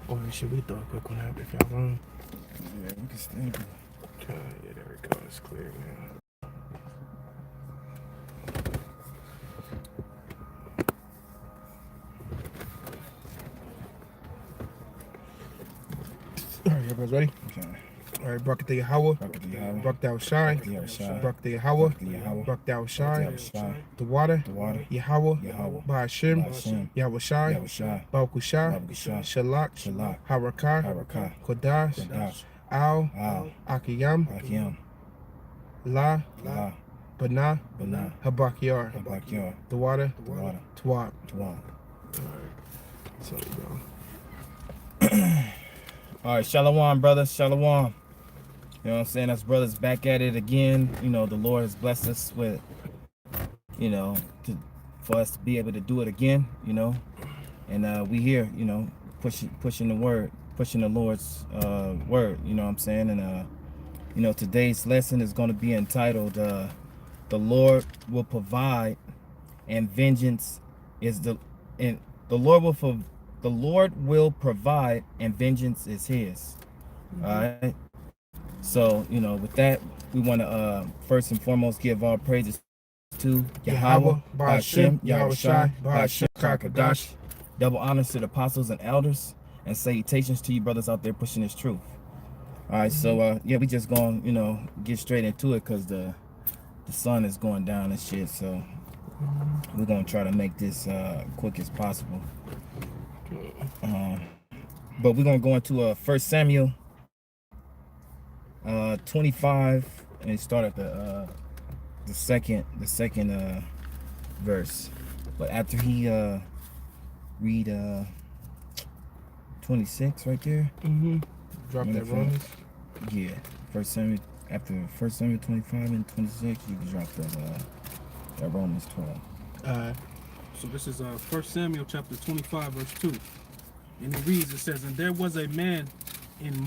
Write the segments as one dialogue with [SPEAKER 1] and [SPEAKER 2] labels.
[SPEAKER 1] Or should we throw a quick one up if y'all want?
[SPEAKER 2] Yeah, we can stand it.
[SPEAKER 1] Okay, yeah, there we go. It's clear now. All right, everybody's ready?
[SPEAKER 2] Okay.
[SPEAKER 1] All right, Barak Yahweh, Barak Thou Shai, Barak Yahweh, Barak Thou Shai, the water, Yahweh, Ba'ashem, Yahweh Shai, Baruch Shalak, Harakah, Kodash, Al, Akiyam, La, Bana, Habakyar, the water, Tawab. All right, so there you go.
[SPEAKER 2] All right, Shalom, brothers, Shalom. You know what I'm saying? Us brothers back at it again. You know, the Lord has blessed us with, you know, for us to be able to do it again, you know. And we here, you know, pushing the word, pushing the Lord's word, you know what I'm saying? And you know, today's lesson is going to be entitled the Lord will provide and vengeance is the Lord will provide and vengeance is his. All right. So, you know, with that, we want to first and foremost give all praises to Yahweh, Ba'ashem, Yahweh Shai, Ba'ashem, Kakadash. Double honors to the apostles and elders, and salutations to you brothers out there pushing this truth. All right, so yeah, we just going to, you know, get straight into it because the sun is going down and shit. So we're going to try to make this quick as possible. But we're going to go into 1 Samuel 25 and start at the second verse. But after he read 26 right there.
[SPEAKER 1] Drop that Romans.
[SPEAKER 2] Yeah, after 1 Samuel 25 and 26, you can drop that Romans 12.
[SPEAKER 3] So this is 1 Samuel chapter 25 verse 2. And it reads, it says, and there was a man in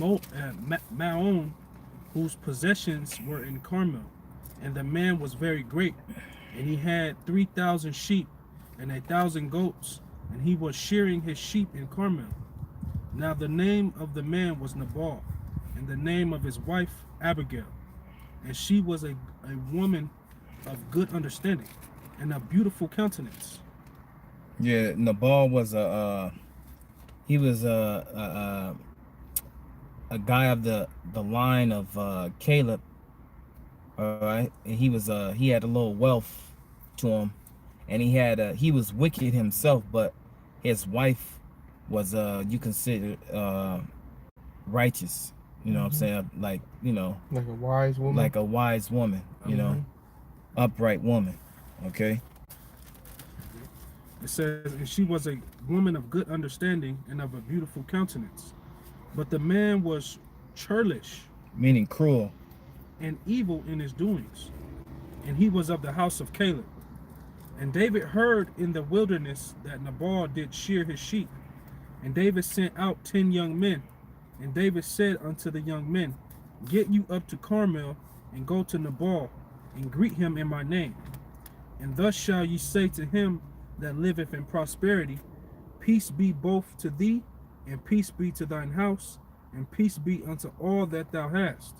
[SPEAKER 3] Maon whose possessions were in Carmel, and the man was very great, and he had 3,000 sheep and 1,000 goats, and he was shearing his sheep in Carmel. Now the name of the man was Nabal, and the name of his wife Abigail, and she was a woman of good understanding and a beautiful countenance.
[SPEAKER 2] Yeah, Nabal was a guy of the line of Caleb. All right, and he had a little wealth to him, and he was wicked himself, but his wife was you consider righteous. You know what I'm saying? Like, you know,
[SPEAKER 1] like a wise woman.
[SPEAKER 2] Like a wise woman, you know, upright woman. Okay.
[SPEAKER 3] It says, and she was a woman of good understanding and of a beautiful countenance. But the man was churlish,
[SPEAKER 2] meaning cruel,
[SPEAKER 3] and evil in his doings. And he was of the house of Caleb. And David heard in the wilderness that Nabal did shear his sheep. And David sent out 10 young men. And David said unto the young men, get you up to Carmel, and go to Nabal, and greet him in my name. And thus shall ye say to him that liveth in prosperity, peace be both to thee, and peace be to thine house, and peace be unto all that thou hast.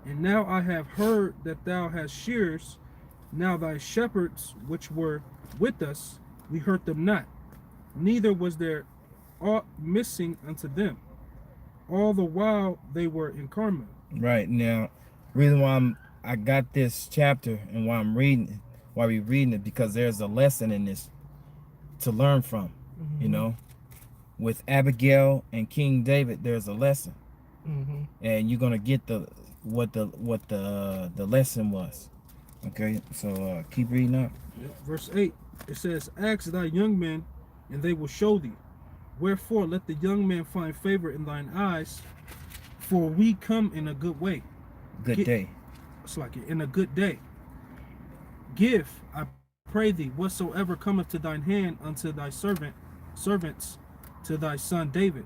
[SPEAKER 3] And now I have heard that thou hast shearers. Now thy shepherds which were with us, we hurt them not, neither was there aught missing unto them, all the while they were in Carmel.
[SPEAKER 2] Right. Now, reason why I got this chapter and why we're reading it, because there's a lesson in this to learn from. You know, with Abigail and King David, there's a lesson, and you're gonna get what the lesson was. Okay, so keep reading up.
[SPEAKER 3] Verse 8, it says, ask thy young men, and they will show thee. Wherefore let the young man find favor in thine eyes, for we come in a good way.
[SPEAKER 2] Good day.
[SPEAKER 3] It's like in a good day. Give, I pray thee, whatsoever cometh to thine hand unto thy servants, to thy son David.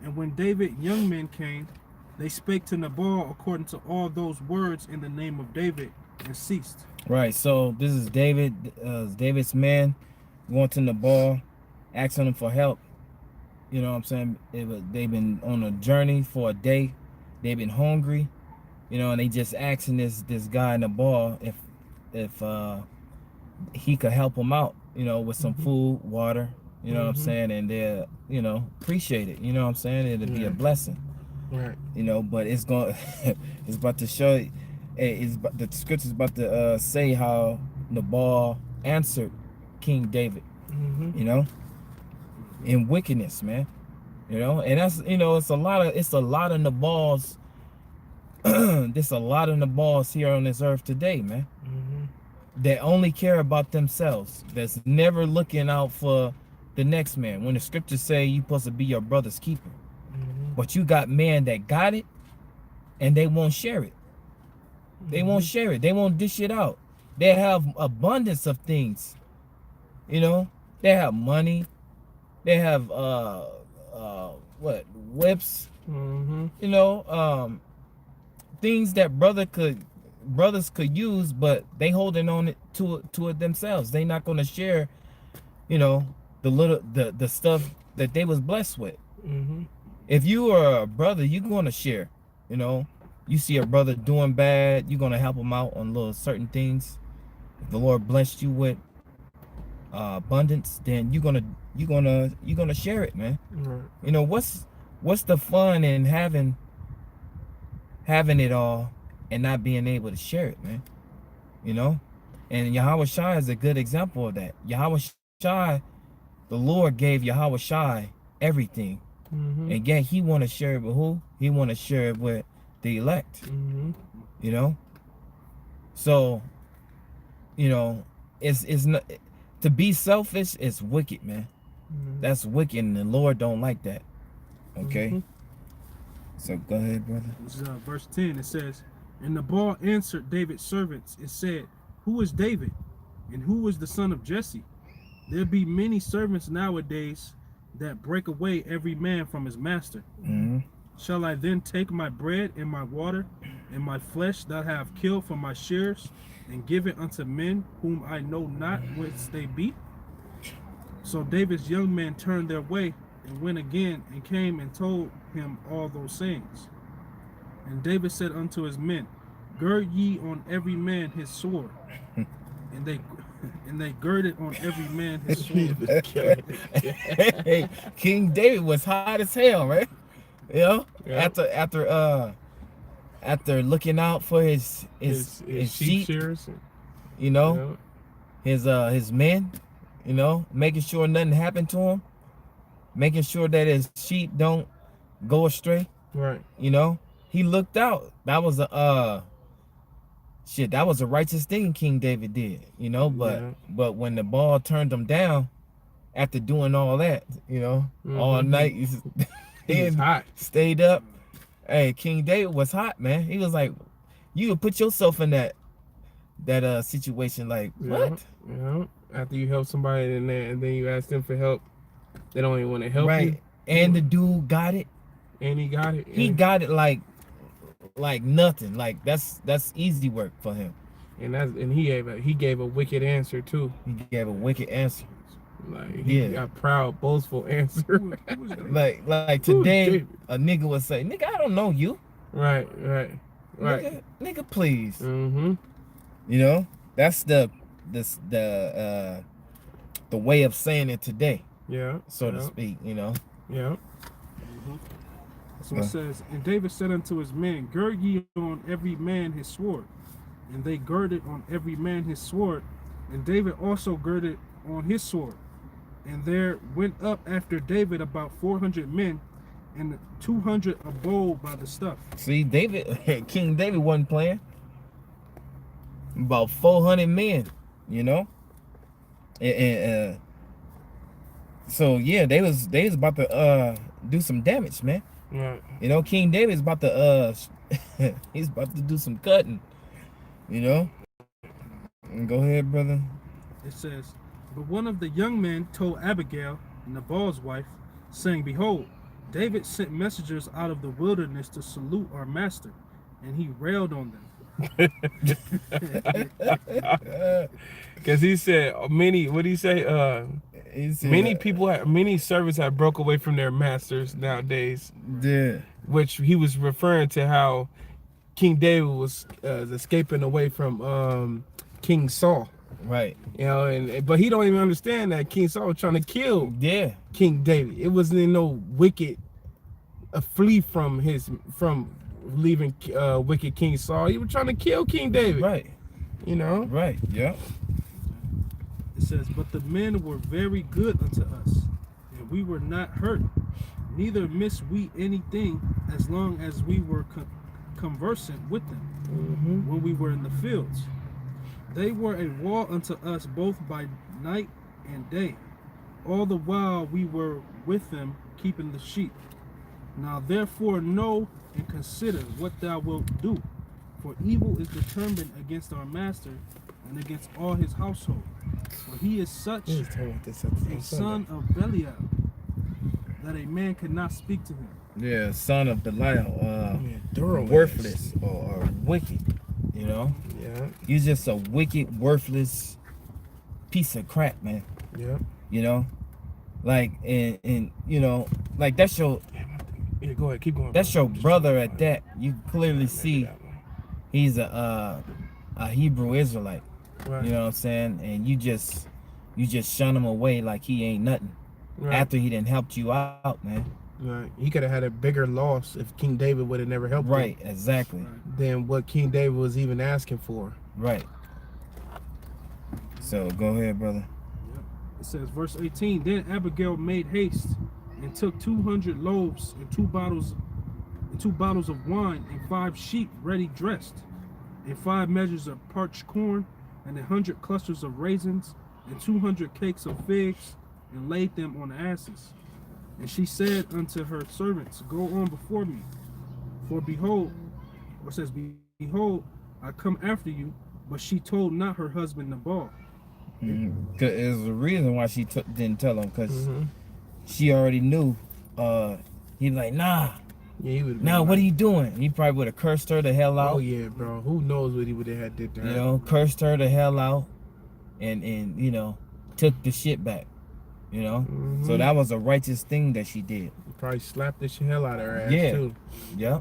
[SPEAKER 3] And when David young men came, they spake to Nabal according to all those words in the name of David, and ceased.
[SPEAKER 2] Right, so this is David's man going to Nabal, asking him for help. You know what I'm saying? They've been on a journey for a day. They've been hungry. You know, and they just asking this guy in the bar if he could help them out. You know, with some food, water. You know what I'm saying? And they're, you know, appreciate it. You know what I'm saying? It'll be a blessing.
[SPEAKER 1] Right.
[SPEAKER 2] You know, but it's going, it's about to show. The scripture's about to say how Nabal answered King David. You know, in wickedness, man. You know, and that's, you know, it's a lot of Nabals. There's a lot of Nabals here on this earth today, man. That only care about themselves. That's never looking out for the next man. When the scriptures say you're supposed to be your brother's keeper, but you got men that got it, and they won't share it. They won't share it. They won't dish it out. They have abundance of things. You know, they have money. They have whips. You know, things that brothers could use, but they holding on it to it themselves. They not gonna share, you know, the stuff that they was blessed with. If you are a brother, you're gonna share. You know, you see a brother doing bad, you're gonna help him out on little certain things. If the Lord blessed you with abundance, then you're gonna share it, man. You know, what's the fun in having it all and not being able to share it, man? You know, and Yahweh Shai is a good example of that. Yahweh Shai, the Lord gave Yahweh Shai everything, and yet He want to share it with who? He want to share it with the elect. You know, so, you know, it's not, to be selfish is wicked, man. That's wicked, and the Lord don't like that. Okay. So go ahead, brother.
[SPEAKER 3] This is verse 10. It says, "And Nabal answered David's servants and said, Who is David? And who is the son of Jesse? There be many servants nowadays that break away every man from his master. Shall I then take my bread and my water and my flesh that I have killed from my shears and give it unto men whom I know not whence they be?" So David's young men turned their way and went again and came and told him all those sayings. And David said unto his men, Gird ye on every man his sword. And they girded on every man his sword.
[SPEAKER 2] Hey, King David was hot as hell, right? You know, after looking out for his sheep shearers, you know, his men, you know, making sure nothing happened to him, making sure that his sheep don't go astray.
[SPEAKER 1] Right.
[SPEAKER 2] You know, he looked out. That was a that was a righteous thing King David did, you know, but when the ball turned him down after doing all that, you know, all night,
[SPEAKER 1] he was hot.
[SPEAKER 2] Stayed up. Hey, King David was hot, man. He was like, you would put yourself in that situation, like, what?
[SPEAKER 1] Yeah. After you help somebody in there and then you ask them for help, they don't even want to help you.
[SPEAKER 2] And the dude got it.
[SPEAKER 1] And he got it.
[SPEAKER 2] He got it like nothing. Like that's easy work for him.
[SPEAKER 1] And he gave a wicked answer too.
[SPEAKER 2] He gave a wicked answer.
[SPEAKER 1] Like he got a proud, boastful answer.
[SPEAKER 2] like today, a nigga would say, "Nigga, I don't know you."
[SPEAKER 1] Right.
[SPEAKER 2] Nigga, please.
[SPEAKER 1] Mm-hmm.
[SPEAKER 2] You know, that's the way of saying it today.
[SPEAKER 1] Yeah.
[SPEAKER 2] So to speak. You know.
[SPEAKER 1] Yeah.
[SPEAKER 3] So it says, and David said unto his men, Gird ye on every man his sword. And they girded on every man his sword. And David also girded on his sword. And there went up after David about 400 men, and 200 abode by the stuff.
[SPEAKER 2] See, King David wasn't playing. About 400 men, you know. And so yeah, they was about to do some damage, man.
[SPEAKER 1] Right.
[SPEAKER 2] You know, King David's about to he's about to do some cutting, you know. And go ahead, brother.
[SPEAKER 3] It says, but one of the young men told Abigail, Nabal's wife, saying, Behold, David sent messengers out of the wilderness to salute our master, and he railed on them.
[SPEAKER 1] Because he said many. What did he say?
[SPEAKER 2] He said,
[SPEAKER 1] Many servants have broke away from their masters nowadays.
[SPEAKER 2] Yeah.
[SPEAKER 1] Which he was referring to how King David was escaping away from King Saul.
[SPEAKER 2] Right.
[SPEAKER 1] You know, but he don't even understand that King Saul was trying to kill
[SPEAKER 2] Yeah.
[SPEAKER 1] King David. It wasn't no wicked flee from leaving wicked King Saul. He was trying to kill King David.
[SPEAKER 2] Right.
[SPEAKER 1] You know.
[SPEAKER 2] Right. Yeah.
[SPEAKER 3] It says, but the men were very good unto us, and we were not hurt, neither missed we anything, as long as we were conversant with them when we were in the fields. They were a wall unto us both by night and day, all the while we were with them keeping the sheep. Now therefore know and consider what thou wilt do, for evil is determined against our master and against all his household. For he is such a son of Belial, that a man cannot speak to him.
[SPEAKER 2] Yeah, son of Belial, worthless or wicked, you know?
[SPEAKER 1] Yeah.
[SPEAKER 2] He's just a wicked, worthless piece of crap, man.
[SPEAKER 1] Yeah.
[SPEAKER 2] You know? Like, and you know, like that's your...
[SPEAKER 1] Yeah, go ahead, keep going.
[SPEAKER 2] That's your brother at that. You clearly see he's a Hebrew Israelite.
[SPEAKER 1] Right.
[SPEAKER 2] You know what I'm saying? And you just shun him away like he ain't nothing.
[SPEAKER 1] Right.
[SPEAKER 2] After he done helped you out, man.
[SPEAKER 1] Right. He could have had a bigger loss if King David would have never helped him.
[SPEAKER 2] Right, exactly.
[SPEAKER 1] Than what King David was even asking for.
[SPEAKER 2] Right. So go ahead, brother.
[SPEAKER 3] Yep. It says, verse 18, then Abigail made haste and took 200 loaves and two bottles of wine and 5 sheep ready dressed, and 5 measures of parched corn, and 100 clusters of raisins, and 200 cakes of figs, and laid them on asses. And she said unto her servants, go on before me, for behold, or says, behold, I come after you. But she told not her husband Nabal.
[SPEAKER 2] Cause there's a reason why she didn't tell him, because she already knew. He was like, nah.
[SPEAKER 1] Yeah, he would.
[SPEAKER 2] Now, what are you doing? He probably would have cursed her the hell out.
[SPEAKER 1] Oh yeah, bro. Who knows what he would have had did to her?
[SPEAKER 2] You know, cursed her the hell out, and you know, took the shit back. You know, so that was a righteous thing that she did.
[SPEAKER 1] Probably slapped the hell out of her ass too.
[SPEAKER 2] Yeah.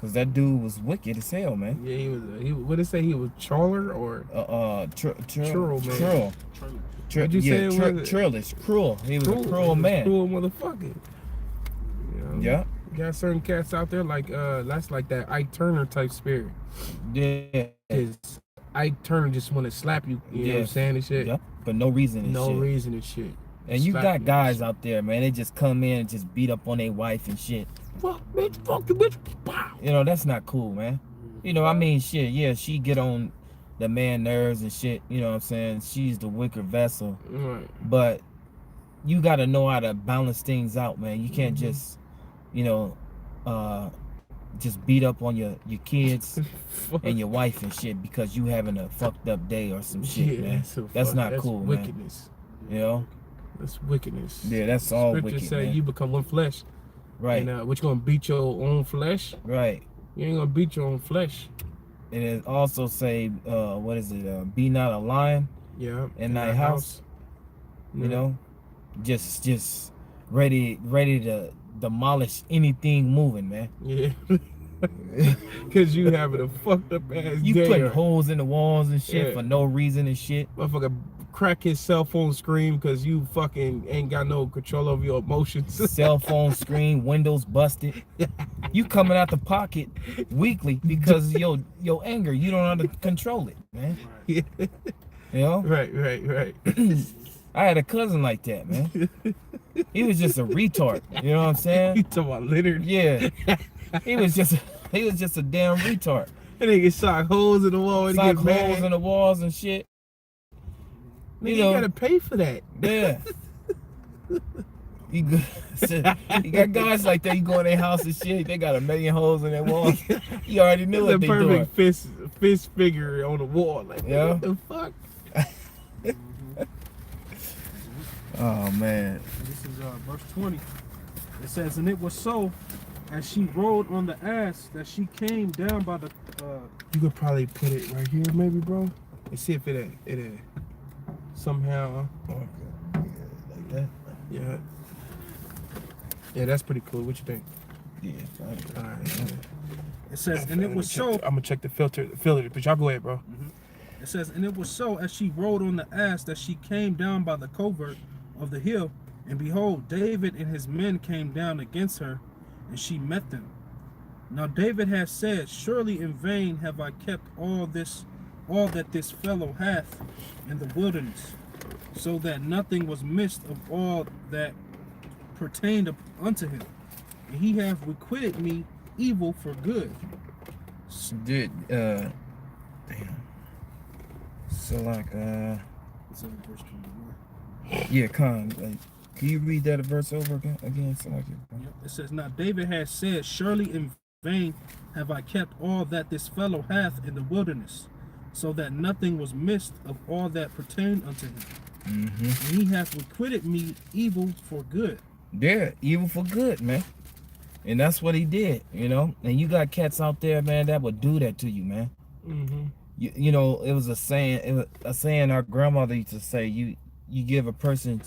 [SPEAKER 2] Cause that dude was wicked as hell, man.
[SPEAKER 1] Yeah, he what did it say? He was Churl or
[SPEAKER 2] Churl, man.
[SPEAKER 1] What'd you say?
[SPEAKER 2] Churlish, cruel. He was a cruel man.
[SPEAKER 1] Cruel motherfucker. You know?
[SPEAKER 2] Yeah.
[SPEAKER 1] You got certain cats out there like that's like that Ike Turner type spirit.
[SPEAKER 2] Yeah.
[SPEAKER 1] Is Ike Turner just want to slap you? You know what I'm saying and shit.
[SPEAKER 2] Yeah. For no reason. And
[SPEAKER 1] no
[SPEAKER 2] shit.
[SPEAKER 1] reason and shit.
[SPEAKER 2] And you got guys out there, man. They just come in and just beat up on their wife and shit.
[SPEAKER 1] Fuck, bitch, fuck you, bitch. Wow.
[SPEAKER 2] You know, that's not cool, man. You know, I mean, shit, yeah, she get on the man nerves and shit. You know what I'm saying? She's the weaker vessel.
[SPEAKER 1] Right.
[SPEAKER 2] But you got to know how to balance things out, man. You can't just, you know, just beat up on your kids and your wife and shit because you having a fucked up day or some shit, man. That's not cool,
[SPEAKER 1] wickedness.
[SPEAKER 2] Man. You know?
[SPEAKER 1] That's wickedness.
[SPEAKER 2] Yeah, that's all
[SPEAKER 1] Scripture
[SPEAKER 2] wicked,
[SPEAKER 1] say
[SPEAKER 2] man.
[SPEAKER 1] you become one flesh.
[SPEAKER 2] Right.
[SPEAKER 1] And what, you gonna beat your own flesh?
[SPEAKER 2] Right.
[SPEAKER 1] You ain't gonna beat your own flesh.
[SPEAKER 2] And it also say, what is it? Be not a lion.
[SPEAKER 1] Yeah.
[SPEAKER 2] In thy house. You know, just ready to demolish anything moving, man.
[SPEAKER 1] Yeah. Cause you having a fucked up ass
[SPEAKER 2] You
[SPEAKER 1] day.
[SPEAKER 2] putting holes in the walls and shit for no reason and shit.
[SPEAKER 1] Motherfucker crack his cell phone screen because you fucking ain't got no control over your emotions.
[SPEAKER 2] Cell phone screen, windows busted. You coming out the pocket weekly because your anger. You don't know how to control it, man.
[SPEAKER 1] Yeah.
[SPEAKER 2] You know?
[SPEAKER 1] Right.
[SPEAKER 2] I had a cousin like that, man. He was just a retard. You know what I'm saying?
[SPEAKER 1] You talking about Leonard?
[SPEAKER 2] Yeah. He was just a damn retard.
[SPEAKER 1] And they get sock holes in the wall and
[SPEAKER 2] Sock
[SPEAKER 1] get mad.
[SPEAKER 2] holes in the walls and shit.
[SPEAKER 1] Nigga, you gotta pay for that.
[SPEAKER 2] Yeah. You got guys like that. You go in their house and shit. They got 1 million holes in their walls. You already knew what they doing.
[SPEAKER 1] It's a perfect fist figure on the wall. Like,
[SPEAKER 2] yeah.
[SPEAKER 1] What the fuck?
[SPEAKER 2] Oh man.
[SPEAKER 3] This is verse 20. It says, and it was so as she rode on the ass that she came down by the
[SPEAKER 1] You could probably put it right here, maybe, bro. And see if it somehow.
[SPEAKER 2] Okay. Yeah, like that.
[SPEAKER 1] Yeah. Yeah, that's pretty cool. What you think?
[SPEAKER 2] Yeah.
[SPEAKER 1] All right. Yeah.
[SPEAKER 3] it says, and it was so.
[SPEAKER 1] I'm gonna check the filter, but y'all go ahead, bro.
[SPEAKER 3] It says, and it was so as she rode on the ass that she came down by the covert of the hill, and behold, David and his men came down against her, and she met them. Now David had said, surely in vain have I kept all that this fellow hath in the wilderness, so that nothing was missed of all that pertained unto him. And he hath requited me evil for good.
[SPEAKER 2] Did damn. So like
[SPEAKER 3] It's in verse 21.
[SPEAKER 2] yeah, like, can you read that verse over again? So like
[SPEAKER 3] It says, now David had said, surely in vain have I kept all that this fellow hath in the wilderness, so that nothing was missed of all that pertained unto him. And he hath requited me evil for good.
[SPEAKER 2] Yeah, evil for good, man. And that's what he did, you know. And you got cats out there, man, that would do that to you, man. You know, it was a saying our grandmother used to say, you give a person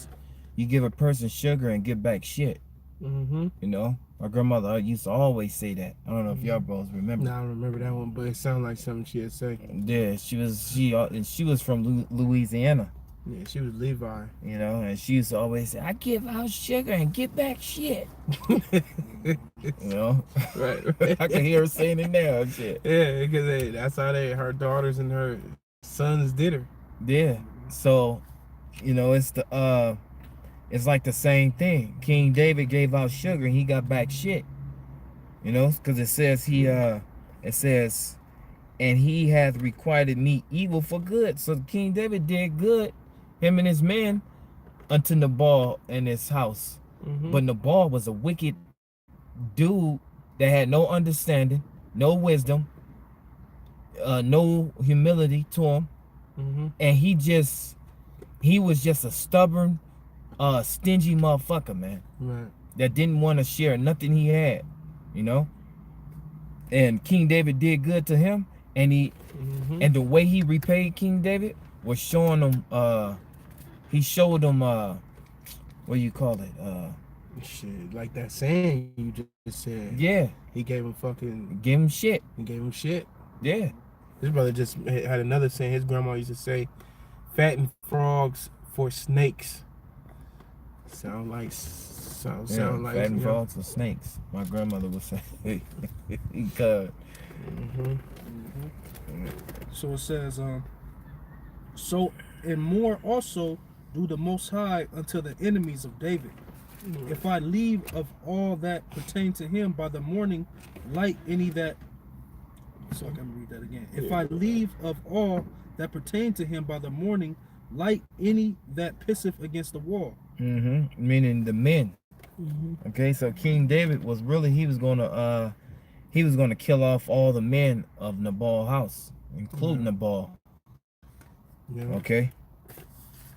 [SPEAKER 2] sugar and give back shit. You know, my grandmother used to always say that. I don't know if y'all bros remember.
[SPEAKER 1] No, I don't remember that one, but it sounded like something she had said.
[SPEAKER 2] Yeah, she was from Louisiana.
[SPEAKER 1] Yeah, she was Levi.
[SPEAKER 2] You know, and she used to always say, I give out sugar and give back shit. You know?
[SPEAKER 1] Right.
[SPEAKER 2] I can hear her saying it now and shit.
[SPEAKER 1] Yeah, because that's how her daughters and her sons did her.
[SPEAKER 2] Yeah. So, you know, it's like the same thing. King David gave out sugar and he got back shit. You know, because it says and he hath requited me evil for good. So King David did good, him and his men, unto Nabal and his house. But Nabal was a wicked dude that had no understanding, no wisdom, no humility to him. And he was just a stubborn, stingy motherfucker, man.
[SPEAKER 1] Right.
[SPEAKER 2] That didn't want to share nothing he had, you know. And King David did good to him, and and the way he repaid King David was showing him. He showed him what do you call it?
[SPEAKER 1] Shit, like that saying you just said.
[SPEAKER 2] Yeah.
[SPEAKER 1] He gave him
[SPEAKER 2] Give him shit.
[SPEAKER 1] He gave him shit.
[SPEAKER 2] Yeah.
[SPEAKER 1] His brother just had another saying. His grandma used to say, "Fatten frogs for snakes." Sound like
[SPEAKER 2] fatten frogs for snakes. My grandmother would say. Because.
[SPEAKER 3] So it says, so and more also do the Most High unto the enemies of David. If I leave of all that pertain to him by the morning light any that, so I can read that again. If I leave of all that pertain to him by the morning light any that pisseth against the wall.
[SPEAKER 2] Meaning the men. Okay, so King David was really he was gonna kill off all the men of Nabal's house, including Nabal.
[SPEAKER 1] Yeah.
[SPEAKER 2] Okay.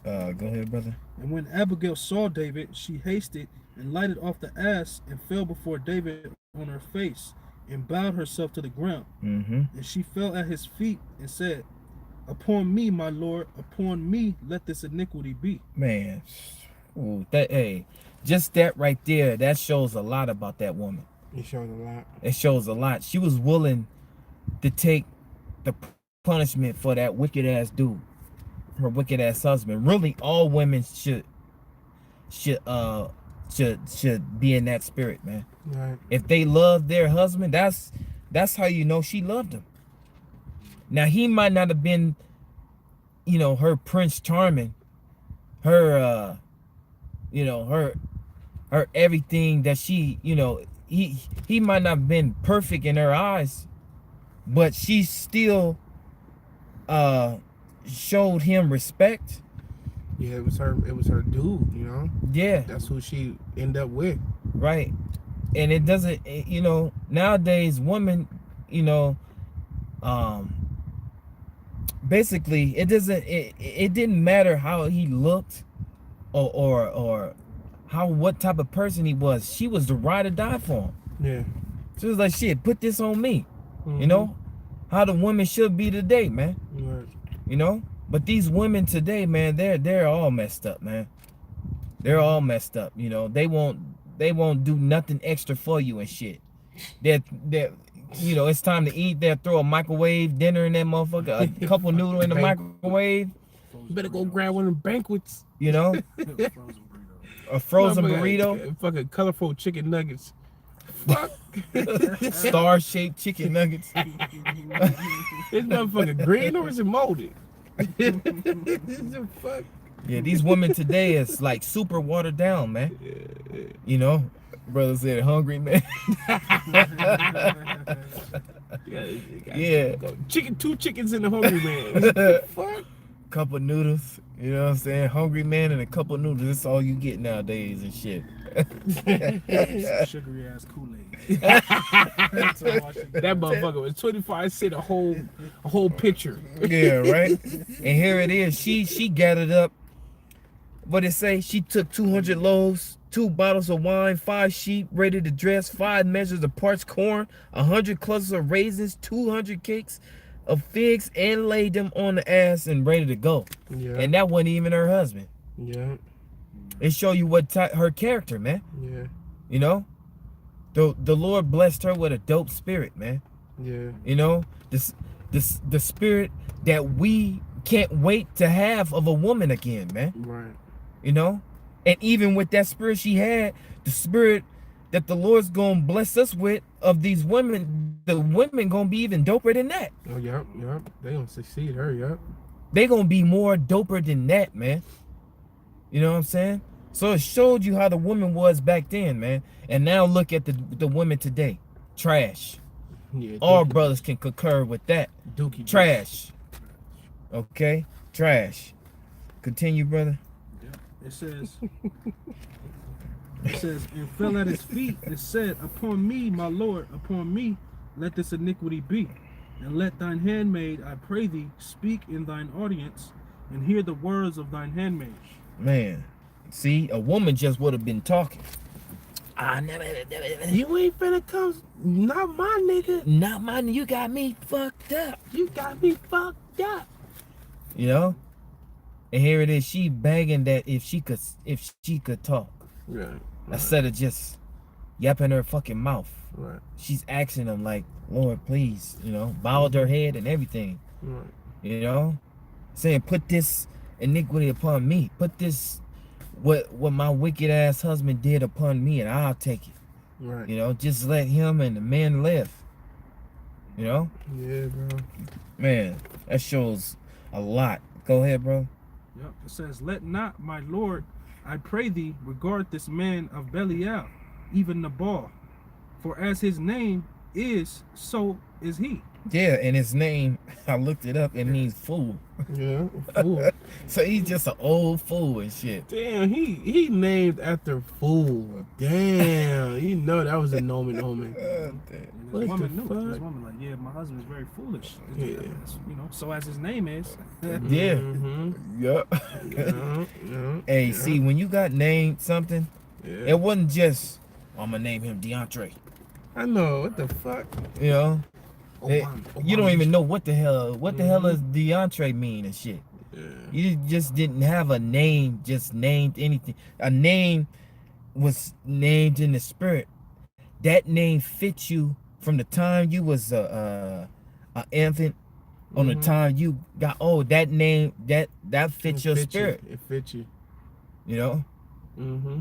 [SPEAKER 2] Go ahead, brother.
[SPEAKER 3] And when Abigail saw David, she hasted and lighted off the ass and fell before David on her face and bowed herself to the ground. And she fell at his feet and said, upon me, my lord, upon me let this iniquity be.
[SPEAKER 2] Man, ooh, just that right there, that shows a lot about that woman.
[SPEAKER 1] It shows a lot.
[SPEAKER 2] It shows a lot. She was willing to take the punishment for that wicked ass dude, her wicked ass husband. Really, all women should be in that spirit, man.
[SPEAKER 1] Right.
[SPEAKER 2] If they love their husband, that's how you know she loved him. Now he might not have been, you know, her Prince Charming, her her everything that she, you know, he might not have been perfect in her eyes, but she still showed him respect.
[SPEAKER 1] Yeah, it was her dude, you know.
[SPEAKER 2] Yeah.
[SPEAKER 1] That's who she ended up with.
[SPEAKER 2] Right. And it doesn't, you know, nowadays women, you know, basically it didn't matter how he looked or what type of person he was. She was the ride or die for him.
[SPEAKER 1] Yeah.
[SPEAKER 2] She was like, shit, put this on me.
[SPEAKER 1] Mhm.
[SPEAKER 2] You know, how the women should be today, man.
[SPEAKER 1] Right.
[SPEAKER 2] You know, but these women today, man, they're all messed up, man. They're all messed up. You know, they won't do nothing extra for you and shit. They're you know, it's time to eat. They'll throw a microwave dinner in that motherfucker, a couple noodle in the microwave.
[SPEAKER 1] You better go grab one of them banquets.
[SPEAKER 2] You know, a frozen
[SPEAKER 1] Motherfucker,
[SPEAKER 2] burrito,
[SPEAKER 1] fucking colorful chicken nuggets. Fuck.
[SPEAKER 2] star-shaped chicken nuggets.
[SPEAKER 1] This motherfucker green or is it molded? Fuck.
[SPEAKER 2] Yeah, these women today is like super watered down, man. You know, brother said hungry man. Yeah.
[SPEAKER 1] Two chickens in the hungry man. Fuck.
[SPEAKER 2] Couple noodles, you know what I'm saying? Hungry man and a couple noodles. That's all you get nowadays and shit.
[SPEAKER 3] Sugary ass Kool-Aid.
[SPEAKER 1] That motherfucker was 25 cents a whole picture.
[SPEAKER 2] Yeah, right. And here it is. She gathered up. What it say? She took 200 loaves, 2 bottles of wine, 5 sheep ready to dress, 5 measures of parched corn, 100 clusters of raisins, 200 cakes of figs, and laid them on the ass and ready to go.
[SPEAKER 1] Yeah.
[SPEAKER 2] And that wasn't even her husband.
[SPEAKER 1] Yeah.
[SPEAKER 2] It show you what her character, man.
[SPEAKER 1] Yeah.
[SPEAKER 2] You know, the Lord blessed her with a dope spirit, man.
[SPEAKER 1] Yeah.
[SPEAKER 2] You know, the spirit that we can't wait to have of a woman again, man.
[SPEAKER 1] Right.
[SPEAKER 2] You know, and even with that spirit she had, the spirit that the Lord's gonna bless us with of these women, the women gonna be even doper than that.
[SPEAKER 1] Oh, yep. They gonna succeed her, yep.
[SPEAKER 2] They gonna be more doper than that, man. You know what I'm saying? So it showed you how the woman was back then, man. And now look at the women today. Trash.
[SPEAKER 1] Yeah.
[SPEAKER 2] All brothers can concur with that.
[SPEAKER 1] Dookie.
[SPEAKER 2] Trash. Okay? Trash. Continue, brother.
[SPEAKER 3] It says, and fell at his feet and said, upon me, my Lord, upon me, let this iniquity be. And let thine handmaid, I pray thee, speak in thine audience, and hear the words of thine handmaid.
[SPEAKER 2] Man, see, a woman just would have been talking.
[SPEAKER 1] You ain't finna come. Not my nigga.
[SPEAKER 2] Not mine. You got me fucked up.
[SPEAKER 1] You got me fucked up.
[SPEAKER 2] You know? And here it is. She begging that if she could talk.
[SPEAKER 1] Right.
[SPEAKER 2] Instead of just yapping her fucking mouth.
[SPEAKER 1] Right.
[SPEAKER 2] She's asking him like, Lord, please, you know, bowed her head and everything.
[SPEAKER 1] Right.
[SPEAKER 2] You know? Saying, put this iniquity upon me. Put this what my wicked ass husband did upon me, and I'll take it.
[SPEAKER 1] Right.
[SPEAKER 2] You know, just let him and the man live. You know?
[SPEAKER 1] Yeah, bro.
[SPEAKER 2] Man, that shows a lot. Go ahead, bro.
[SPEAKER 3] Yep. It says, let not, my Lord, I pray thee, regard this man of Belial, even Nabal. For as his name is, so is he.
[SPEAKER 2] Yeah, and his name, I looked it up, it means fool.
[SPEAKER 1] Yeah. Fool.
[SPEAKER 2] So he's just an old fool and shit.
[SPEAKER 1] Damn, he named after fool. Damn, you know that was a nomen omen.
[SPEAKER 3] And
[SPEAKER 1] What
[SPEAKER 3] this
[SPEAKER 1] the
[SPEAKER 3] woman knew. This
[SPEAKER 1] fuck?
[SPEAKER 3] woman like, yeah, my husband is very foolish.
[SPEAKER 1] Yeah.
[SPEAKER 3] You know, so as his name is.
[SPEAKER 2] Yeah.
[SPEAKER 1] Mm-hmm.
[SPEAKER 2] Yep.
[SPEAKER 1] Yeah.
[SPEAKER 2] Hey, see, when you got named something,
[SPEAKER 1] Yeah.
[SPEAKER 2] it wasn't just, I'm gonna name him DeAndre.
[SPEAKER 1] I know what the fuck.
[SPEAKER 2] You know? You don't even know what the hell
[SPEAKER 1] Mm-hmm.
[SPEAKER 2] does DeAndre mean and shit.
[SPEAKER 1] Yeah.
[SPEAKER 2] You just didn't have a name, just named anything. A name was named in the spirit. That name fits you from the time you was a infant on the
[SPEAKER 1] Mhm.
[SPEAKER 2] time you got old. That name, that fits your spirit.
[SPEAKER 1] It fits you.
[SPEAKER 2] You know?
[SPEAKER 1] Mm-hmm.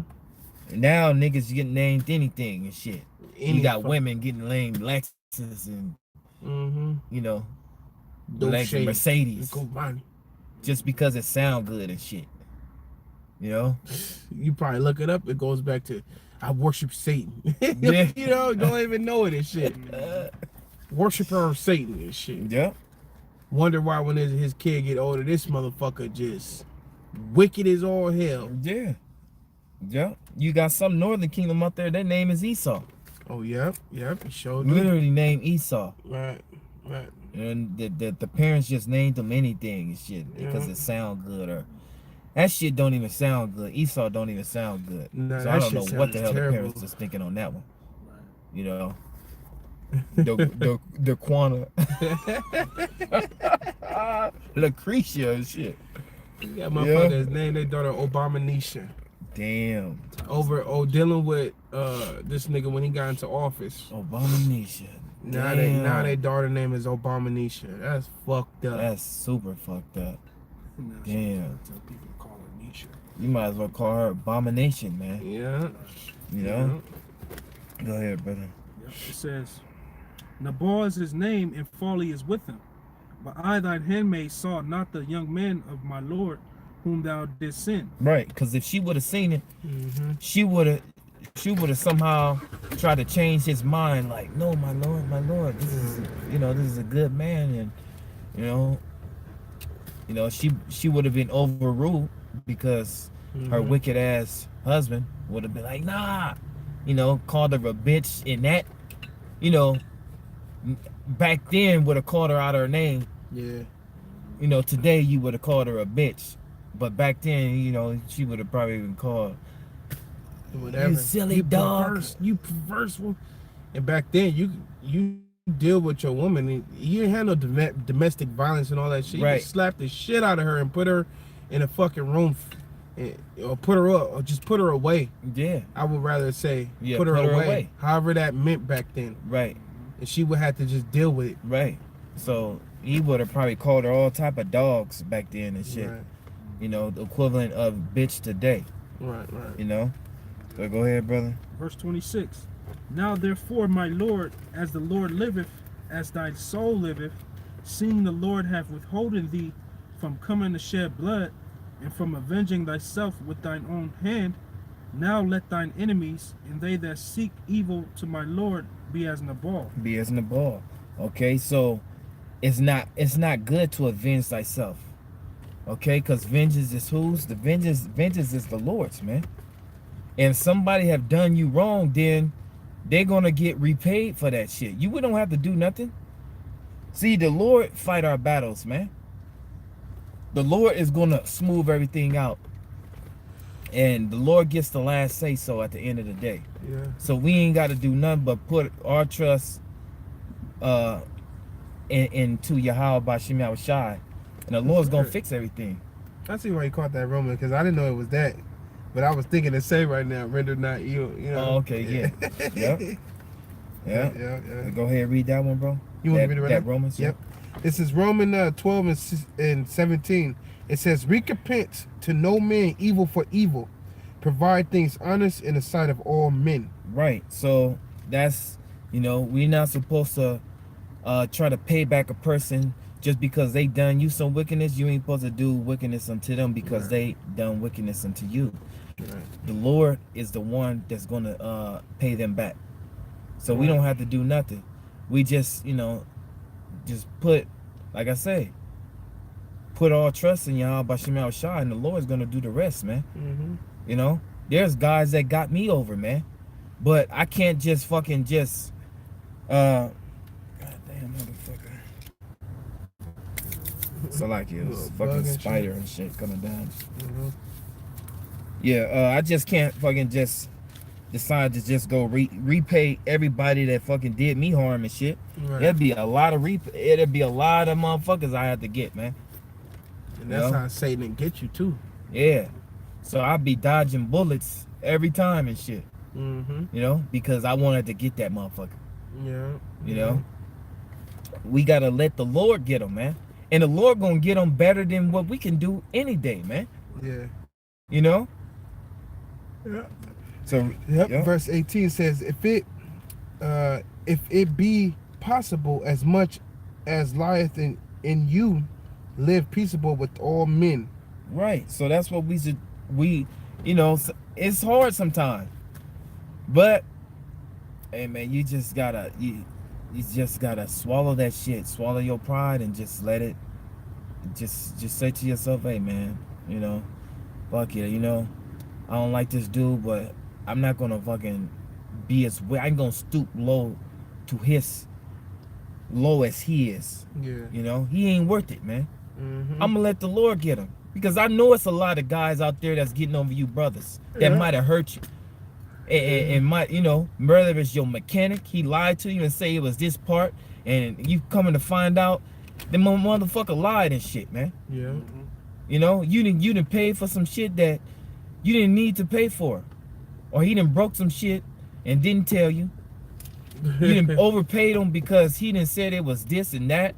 [SPEAKER 2] And now niggas get named anything and shit. You got
[SPEAKER 1] fuck-
[SPEAKER 2] women getting named Lexus and,
[SPEAKER 1] Mm-hmm.
[SPEAKER 2] you know,
[SPEAKER 1] Dope
[SPEAKER 2] like
[SPEAKER 1] shade.
[SPEAKER 2] Mercedes.
[SPEAKER 1] Go Bonnie.
[SPEAKER 2] Just because it sound good and shit. You know?
[SPEAKER 1] You probably look it up. It goes back to I worship Satan.
[SPEAKER 2] Yeah.
[SPEAKER 1] You know, don't even know it and shit. Worshiper of Satan and shit.
[SPEAKER 2] Yeah.
[SPEAKER 1] Wonder why when his kid get older, this motherfucker just wicked as all hell.
[SPEAKER 2] Yeah. Yeah. You got some Northern Kingdom out there, their name is Esau.
[SPEAKER 1] Oh yep, he showed me.
[SPEAKER 2] Literally named Esau.
[SPEAKER 1] Right.
[SPEAKER 2] And the parents just named them anything and shit because
[SPEAKER 1] Yeah.
[SPEAKER 2] it sound good, or that shit don't even sound good. Esau don't even sound good.
[SPEAKER 1] Nah,
[SPEAKER 2] So
[SPEAKER 1] that
[SPEAKER 2] I don't
[SPEAKER 1] shit
[SPEAKER 2] know what the
[SPEAKER 1] sounds
[SPEAKER 2] hell
[SPEAKER 1] terrible.
[SPEAKER 2] the parents is thinking on that one. you know, the Quana, Lucretia and shit.
[SPEAKER 1] Yeah, motherfuckers named their daughter Obamanisha.
[SPEAKER 2] Damn.
[SPEAKER 1] Dealing with this nigga when he got into office.
[SPEAKER 2] Obamanisha.
[SPEAKER 1] Now their daughter name is Obamanisha. That's fucked up.
[SPEAKER 2] That's super fucked up.
[SPEAKER 3] No,
[SPEAKER 2] Damn.
[SPEAKER 3] Tell people to call her Nisha.
[SPEAKER 2] You might as well call her Abomination, man.
[SPEAKER 1] Yeah.
[SPEAKER 2] You know? Go ahead, brother.
[SPEAKER 3] Yep. It says, Nabal is his name, and folly is with him. But I, thine handmaid, saw not the young man of my Lord, whom thou didst send.
[SPEAKER 2] Right, because if she would have seen it,
[SPEAKER 1] Mm-hmm.
[SPEAKER 2] she would have somehow tried to change his mind. Like, no, my Lord, this is a good man, and she would have been overruled because her wicked ass husband would have been like, nah, called her a bitch, and that, back then would have called her out her name.
[SPEAKER 1] Yeah.
[SPEAKER 2] Today you would have called her a bitch, but back then, she would have probably been called,
[SPEAKER 1] Whatever.
[SPEAKER 2] you silly dog.
[SPEAKER 1] You perverse one. And back then, you deal with your woman. And you didn't have no domestic violence and all that shit. You
[SPEAKER 2] Right.
[SPEAKER 1] just slap the shit out of her and put her in a fucking room, or put her up, or just put her away.
[SPEAKER 2] Yeah,
[SPEAKER 1] I would rather say
[SPEAKER 2] Yeah,
[SPEAKER 1] put her
[SPEAKER 2] put her
[SPEAKER 1] away.
[SPEAKER 2] away.
[SPEAKER 1] However that meant back then,
[SPEAKER 2] right,
[SPEAKER 1] and she would have to just deal with it.
[SPEAKER 2] right. So he would have probably called her all type of dogs back then and shit.
[SPEAKER 1] Right,
[SPEAKER 2] The equivalent of bitch today.
[SPEAKER 1] right.
[SPEAKER 2] So go ahead, brother.
[SPEAKER 3] Verse 26. Now therefore, my Lord, as the Lord liveth, as thy soul liveth, seeing the Lord hath withholden thee from coming to shed blood, and from avenging thyself with thine own hand, now let thine enemies and they that seek evil to my Lord be as Nabal.
[SPEAKER 2] Be as Nabal. Okay, so it's not good to avenge thyself. Okay, because vengeance is whose? The vengeance is the Lord's, man. And somebody have done you wrong, then they're gonna get repaid for that shit. We don't have to do nothing. See, the Lord fight our battles, man. The Lord is gonna smooth everything out, and the Lord gets the last say so at the end of the day.
[SPEAKER 1] Yeah.
[SPEAKER 2] So we ain't got to do nothing but put our trust into Yahweh Bashim Yahushai, and the Lord's gonna fix everything.
[SPEAKER 1] I see why you caught that Roman, because I didn't know it was that. But I was thinking to say right now, render not you know.
[SPEAKER 2] Oh, okay, yeah. Yep. Yeah.
[SPEAKER 1] Yeah.
[SPEAKER 2] Go ahead, read that one, bro.
[SPEAKER 1] You want to read it right
[SPEAKER 2] that
[SPEAKER 1] now?
[SPEAKER 2] Romans?
[SPEAKER 1] Yep. This is Romans 12 and 17. It says, recompense to no man evil for evil. Provide things honest in the sight of all men.
[SPEAKER 2] Right. So that's, we're not supposed to try to pay back a person just because they done you some wickedness. You ain't supposed to do wickedness unto them because they done wickedness unto you.
[SPEAKER 1] Right.
[SPEAKER 2] The Lord is the one that's going to pay them back. So we don't have to do nothing. We just, just put, like I say, put all trust in Yahweh Bashim Yahushai, and the Lord's going to do the rest, man.
[SPEAKER 1] Mm-hmm.
[SPEAKER 2] There's guys that got me over, man. But I can't just fucking just, goddamn motherfucker. So like it was fucking spider and shit coming down.
[SPEAKER 1] Mm-hmm.
[SPEAKER 2] Yeah, I just can't fucking just decide to just go repay everybody that fucking did me harm and shit.
[SPEAKER 1] Right.
[SPEAKER 2] It'd be a lot of motherfuckers I have to get, man.
[SPEAKER 1] And that's how Satan get you too.
[SPEAKER 2] Yeah. So I'd be dodging bullets every time and shit.
[SPEAKER 1] Mm-hmm.
[SPEAKER 2] Because I wanted to get that motherfucker.
[SPEAKER 1] Yeah.
[SPEAKER 2] We gotta let the Lord get them, man. And the Lord gonna get them better than what we can do any day, man.
[SPEAKER 1] Yeah.
[SPEAKER 2] Yeah. So
[SPEAKER 1] Verse 18 says, if it be possible, as much as lieth in you, live peaceable with all men.
[SPEAKER 2] Right. So that's what it's hard sometimes. But hey man, you just gotta swallow that shit, swallow your pride, and just let it. Just say to yourself, hey man, fuck it, I don't like this dude, but I'm not gonna fucking be as I ain't gonna stoop low to his low as he is.
[SPEAKER 1] Yeah.
[SPEAKER 2] He ain't worth it, man.
[SPEAKER 1] Mm-hmm.
[SPEAKER 2] I'm gonna let the Lord get him, because I know it's a lot of guys out there that's getting over you brothers that might have hurt you. and my, you know, whether it's your mechanic, he lied to you and say it was this part, and you coming to find out the motherfucker lied and shit, man.
[SPEAKER 1] Yeah.
[SPEAKER 2] You know, you didn't pay for some shit that you didn't need to pay for, or he done broke some shit and didn't tell you. You didn't overpaid him because he didn't said it was this and that,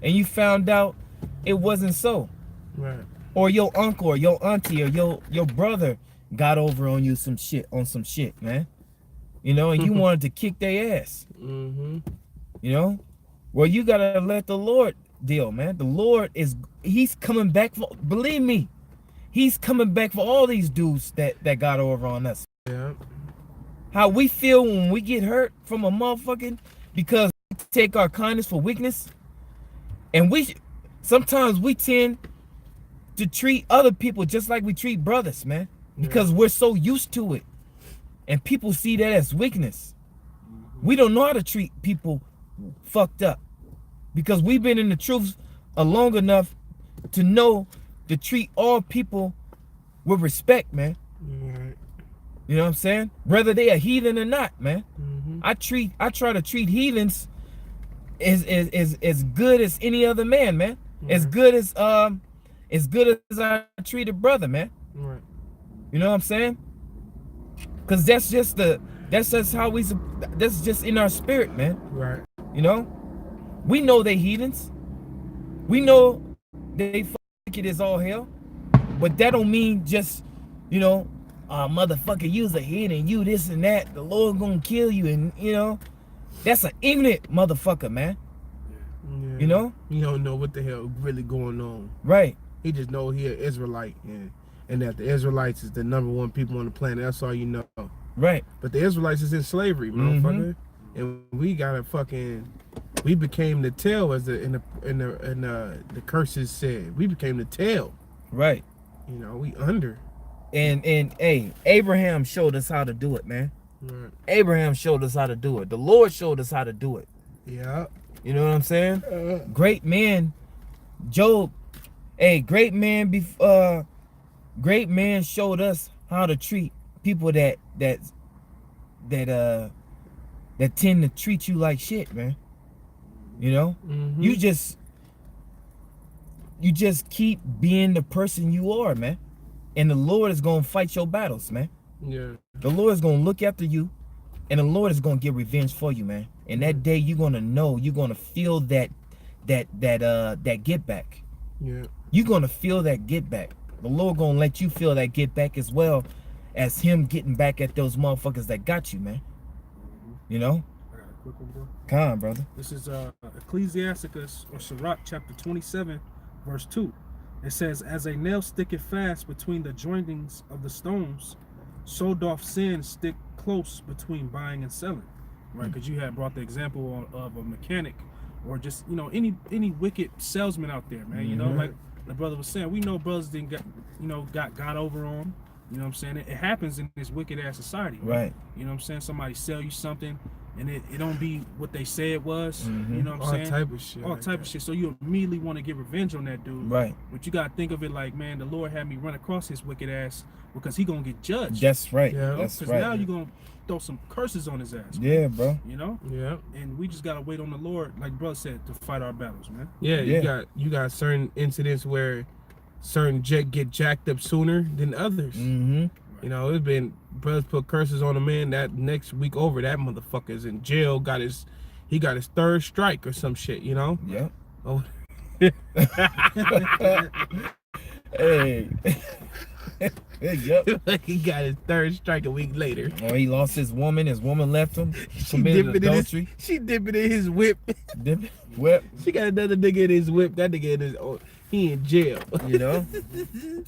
[SPEAKER 2] and you found out it wasn't so.
[SPEAKER 1] Right.
[SPEAKER 2] Or your uncle or your auntie or your brother got over on you some shit, man. You know, and you wanted to kick their ass.
[SPEAKER 1] Mm-hmm.
[SPEAKER 2] You know? Well, you gotta let the Lord deal, man. The Lord he's coming back for, believe me, he's coming back for all these dudes that got over on us.
[SPEAKER 1] Yeah.
[SPEAKER 2] How we feel when we get hurt from a motherfucking, because we take our kindness for weakness. And sometimes we tend to treat other people just like we treat brothers, man. Because we're so used to it. And people see that as weakness. We don't know how to treat people fucked up. Because we've been in the truth long enough to know to treat all people with respect, man.
[SPEAKER 1] Right.
[SPEAKER 2] You know what I'm saying? Whether they are heathen or not, man.
[SPEAKER 1] Mm-hmm.
[SPEAKER 2] I try to treat heathens as good as any other man, man.
[SPEAKER 1] Right.
[SPEAKER 2] As good as I treat a brother, man.
[SPEAKER 1] Right.
[SPEAKER 2] You know what I'm saying? Cause that's just in our spirit, man.
[SPEAKER 1] Right.
[SPEAKER 2] You know? We know they heathens. We know they wicked as all hell. But that don't mean just, you know, motherfucker, you's a heathen, you this and that, the Lord gonna kill you, and you know, that's an ignorant motherfucker, man.
[SPEAKER 1] Yeah.
[SPEAKER 2] You know?
[SPEAKER 1] You don't know what the hell really going on.
[SPEAKER 2] Right.
[SPEAKER 1] He just know he an Israelite, and that the Israelites is the #1 people on the planet. That's all you know.
[SPEAKER 2] Right.
[SPEAKER 1] But the Israelites is in slavery, motherfucker. And we gotta we became the tail, as the curses said. We became the tail.
[SPEAKER 2] Right.
[SPEAKER 1] You know, we under.
[SPEAKER 2] And hey, Abraham showed us how to do it, man.
[SPEAKER 1] Right.
[SPEAKER 2] Abraham showed us how to do it. The Lord showed us how to do it.
[SPEAKER 1] Yeah.
[SPEAKER 2] You know what I'm saying? Great man, Job. Hey, great man showed us how to treat people that tend to treat you like shit, man. You know?
[SPEAKER 1] Mm-hmm.
[SPEAKER 2] You just keep being the person you are, man. And the Lord is gonna fight your battles, man.
[SPEAKER 1] Yeah.
[SPEAKER 2] The Lord is gonna look after you, and the Lord is gonna get revenge for you, man. And that day you're gonna feel that get back.
[SPEAKER 1] Yeah.
[SPEAKER 2] You're gonna feel that get back. The Lord gonna let you feel that get back as well as him getting back at those motherfuckers that got you, man. You know?
[SPEAKER 3] I got a quick one, bro.
[SPEAKER 2] Come on, brother.
[SPEAKER 3] This is Ecclesiasticus or Sirach chapter 27, verse 2. It says, as a nail sticketh fast between the jointings of the stones, so doth sin stick close between buying and selling. Right? Because you had brought the example of a mechanic, or just, you know, any wicked salesman out there, man. You know, like the brother was saying, we know brothers didn't got over on. You know what I'm saying? It happens in this wicked ass society.
[SPEAKER 2] Right.
[SPEAKER 3] You know what I'm saying? Somebody sell you something and it don't be what they say it was. You know what I'm
[SPEAKER 1] All
[SPEAKER 3] saying?
[SPEAKER 1] type of shit.
[SPEAKER 3] All type of shit. So you immediately want to get revenge on that dude.
[SPEAKER 2] Right.
[SPEAKER 3] But you gotta think of it like, man, the Lord had me run across his wicked ass because he gonna get judged.
[SPEAKER 2] That's right.
[SPEAKER 1] Yeah.
[SPEAKER 2] That's
[SPEAKER 3] Because
[SPEAKER 2] right.
[SPEAKER 3] now you're gonna throw some curses on his ass.
[SPEAKER 2] Yeah, bro.
[SPEAKER 3] You know?
[SPEAKER 1] Yeah.
[SPEAKER 3] And we just gotta wait on the Lord, like brother said, to fight our battles, man.
[SPEAKER 1] Yeah.
[SPEAKER 2] Yeah.
[SPEAKER 1] You got certain incidents where certain get jacked up sooner than others.
[SPEAKER 2] Mm-hmm.
[SPEAKER 1] You know, it's been brothers put curses on a man that next week over, that motherfucker's in jail, he got his third strike or some shit, you know?
[SPEAKER 2] Yeah.
[SPEAKER 1] Oh.
[SPEAKER 2] Hey. Yep.
[SPEAKER 1] He got his third strike a week later.
[SPEAKER 2] Oh, he lost his woman. His woman left him.
[SPEAKER 1] She
[SPEAKER 2] Committed
[SPEAKER 1] dipping
[SPEAKER 2] adultery.
[SPEAKER 1] she dipping in his whip.
[SPEAKER 2] Whip.
[SPEAKER 1] She got another nigga in his whip. That nigga in his he in jail.
[SPEAKER 2] You know,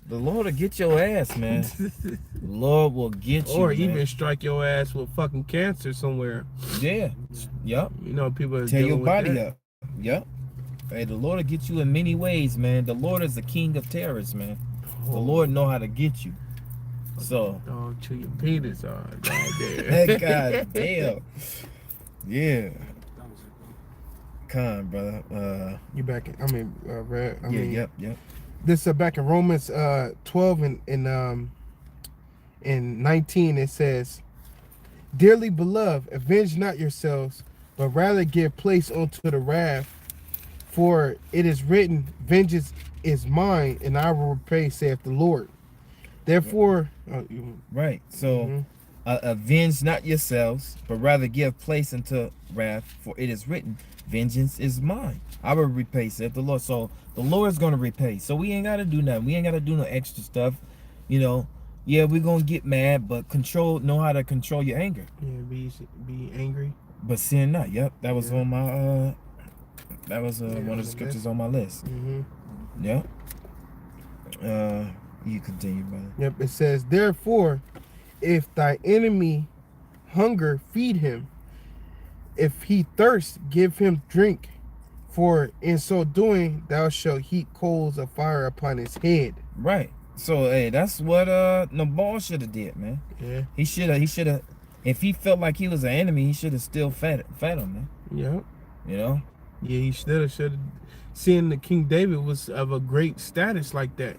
[SPEAKER 2] the Lord will get your ass, man. The Lord will get you,
[SPEAKER 1] Or
[SPEAKER 2] man.
[SPEAKER 1] even strike your ass with fucking cancer somewhere.
[SPEAKER 2] Yeah. Yep.
[SPEAKER 1] You know, people are
[SPEAKER 2] Tear your
[SPEAKER 1] dealing with
[SPEAKER 2] body
[SPEAKER 1] that.
[SPEAKER 2] up. Yep. Hey, the Lord will get you in many ways, man. The Lord is the king of terrorists, man. The Lord know how to get you. So.
[SPEAKER 1] Oh, chew your penis on.
[SPEAKER 2] God damn. Yeah.
[SPEAKER 3] That was it, bro.
[SPEAKER 2] Come on, brother.
[SPEAKER 1] You back in, Red.
[SPEAKER 2] Yep.
[SPEAKER 1] This back in Romans 12 and 19, it says, Dearly beloved, avenge not yourselves, but rather give place unto the wrath. For it is written, vengeance is mine, and I will repay, saith the Lord. Therefore,
[SPEAKER 2] Right. So
[SPEAKER 1] Mhm.
[SPEAKER 2] avenge not yourselves, but rather give place unto wrath, for it is written, vengeance is mine. I will repay, saith the Lord. So the Lord is gonna repay. So we ain't gotta do nothing. We ain't gotta do no extra stuff. You know, yeah, we're gonna get mad, but know how to control your anger.
[SPEAKER 1] yeah, be angry.
[SPEAKER 2] But sin not. Yep. That was
[SPEAKER 1] Yeah.
[SPEAKER 2] on my that was
[SPEAKER 1] Yeah,
[SPEAKER 2] one
[SPEAKER 1] on
[SPEAKER 2] of
[SPEAKER 1] the
[SPEAKER 2] the scriptures on my list.
[SPEAKER 1] Mm-hmm.
[SPEAKER 2] Yep. You continue, brother.
[SPEAKER 1] Yep. It says, therefore, if thy enemy hunger, feed him. If he thirst, give him drink. For in so doing, thou shalt heap coals of fire upon his head.
[SPEAKER 2] Right. So hey, that's what Nabal should have did, man.
[SPEAKER 1] Yeah.
[SPEAKER 2] He should have if he felt like he was an enemy, he should have still fed him, man.
[SPEAKER 1] Yep.
[SPEAKER 2] You know?
[SPEAKER 1] Yeah, he should have. Seeing that King David was of a great status like that.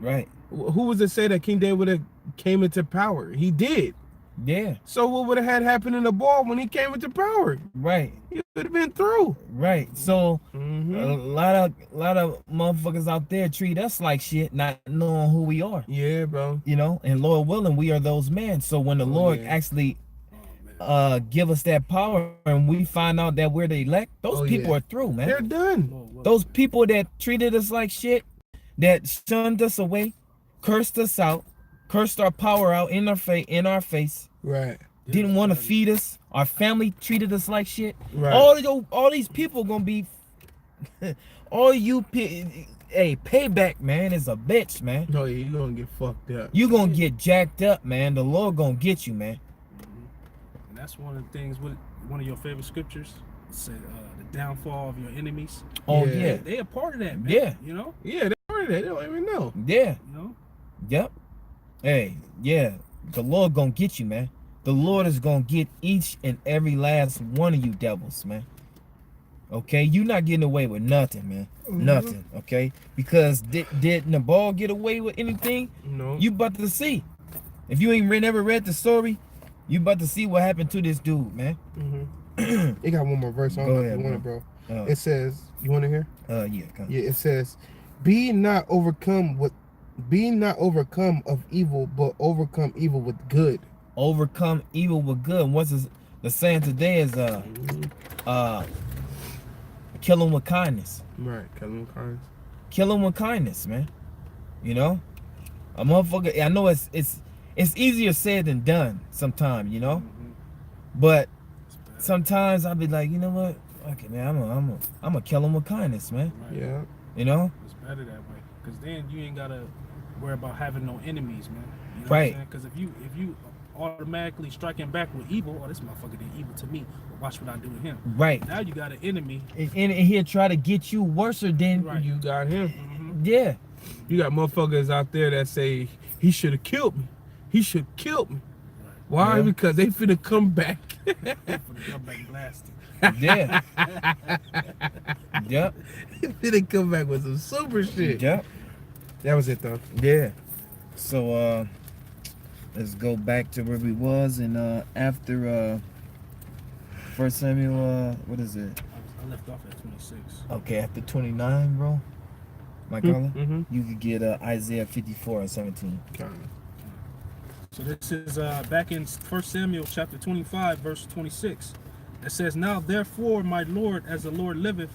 [SPEAKER 2] Right.
[SPEAKER 1] Who was to say that King David would have came into power? He did.
[SPEAKER 2] Yeah.
[SPEAKER 1] So what would have had happened in the ball when he came into power?
[SPEAKER 2] Right.
[SPEAKER 1] He would have been through.
[SPEAKER 2] Right. So
[SPEAKER 1] Mm-hmm.
[SPEAKER 2] a lot of motherfuckers out there treat us like shit, not knowing who we are.
[SPEAKER 1] Yeah, bro.
[SPEAKER 2] You know, and Lord willing, we are those men. So when the Lord
[SPEAKER 1] yeah.
[SPEAKER 2] actually
[SPEAKER 3] Oh, man.
[SPEAKER 2] give us that power and we find out that we're the elect, those
[SPEAKER 1] Oh,
[SPEAKER 2] people
[SPEAKER 1] yeah.
[SPEAKER 2] are through, man.
[SPEAKER 1] They're done.
[SPEAKER 3] Lord willing.
[SPEAKER 2] Those people that treated us like shit, that shunned us away, cursed us out, cursed our power out in our face,
[SPEAKER 1] Right.
[SPEAKER 2] didn't want to feed us, our family treated us like shit.
[SPEAKER 1] Right.
[SPEAKER 2] All these people gonna be, hey, payback, man, is a bitch, man.
[SPEAKER 1] No, yeah, you're gonna get fucked up.
[SPEAKER 2] You gonna get jacked up, man. The Lord gonna get you, man.
[SPEAKER 3] Mhm. And that's one of the things. One of your favorite scriptures said, "The downfall of your enemies."
[SPEAKER 2] Oh
[SPEAKER 1] Yeah.
[SPEAKER 2] yeah,
[SPEAKER 3] They a part of that, man.
[SPEAKER 2] Yeah.
[SPEAKER 3] You know.
[SPEAKER 1] Yeah, they heard that. They don't even know.
[SPEAKER 2] yeah,
[SPEAKER 3] You know.
[SPEAKER 2] yep. Hey, yeah, the Lord gonna get you, man. The Lord is gonna get each and every last one of you devils, man. Okay, you not getting away with nothing, man.
[SPEAKER 1] Mhm.
[SPEAKER 2] Nothing, okay? Because did Nabal get away with anything?
[SPEAKER 1] No.
[SPEAKER 2] You about to see. If you ain't never read the story, you about to see what happened to this dude, man.
[SPEAKER 1] Mm-hmm. It got one more verse. I don't
[SPEAKER 2] Go
[SPEAKER 1] know if
[SPEAKER 2] ahead,
[SPEAKER 1] you want it, bro.
[SPEAKER 2] Uh,
[SPEAKER 1] It says, you want to hear?
[SPEAKER 2] yeah, come.
[SPEAKER 1] Yeah, it says, be not overcome of evil, but overcome evil with good.
[SPEAKER 2] Overcome evil with good. What's the saying today is kill him with kindness.
[SPEAKER 1] Right, Kevin Carnes.
[SPEAKER 2] Kill him with kindness, man. You know, a motherfucker. I know it's easier said than done sometimes, you know.
[SPEAKER 3] Mhm.
[SPEAKER 2] But
[SPEAKER 3] It's bad.
[SPEAKER 2] sometimes I'll be like, you know what? Okay, man, I'm gonna kill him with kindness, man.
[SPEAKER 3] Right.
[SPEAKER 1] Yeah.
[SPEAKER 2] You know,
[SPEAKER 3] It's better that way, because then you ain't gotta worry about having no enemies, man. You know
[SPEAKER 2] Right.
[SPEAKER 3] Because if you automatically striking back with evil, oh, this motherfucker did evil to me. But watch what I do to him.
[SPEAKER 2] right?
[SPEAKER 3] Now you got an enemy.
[SPEAKER 2] And he'll try to get you worse than
[SPEAKER 3] Right.
[SPEAKER 1] You got him.
[SPEAKER 3] Mhm.
[SPEAKER 2] yeah,
[SPEAKER 1] You got motherfuckers out there that say, he should have killed me. He should have killed me. Why?
[SPEAKER 2] Yeah.
[SPEAKER 1] Because they finna come back.
[SPEAKER 3] For the comeback blasting.
[SPEAKER 2] yeah, yep,
[SPEAKER 1] They finna come back with some super shit.
[SPEAKER 2] yep,
[SPEAKER 1] That was it, though.
[SPEAKER 2] yeah. So let's go back to where we was and after 1 Samuel what is it?
[SPEAKER 3] I left off at 26.
[SPEAKER 2] Okay, after 29, bro. My caller,
[SPEAKER 1] Mm-hmm.
[SPEAKER 2] you could get Isaiah 54 and 17.
[SPEAKER 3] So this is back in 1 Samuel chapter 25, verse 26. It says, "Now therefore, my Lord, as the Lord liveth,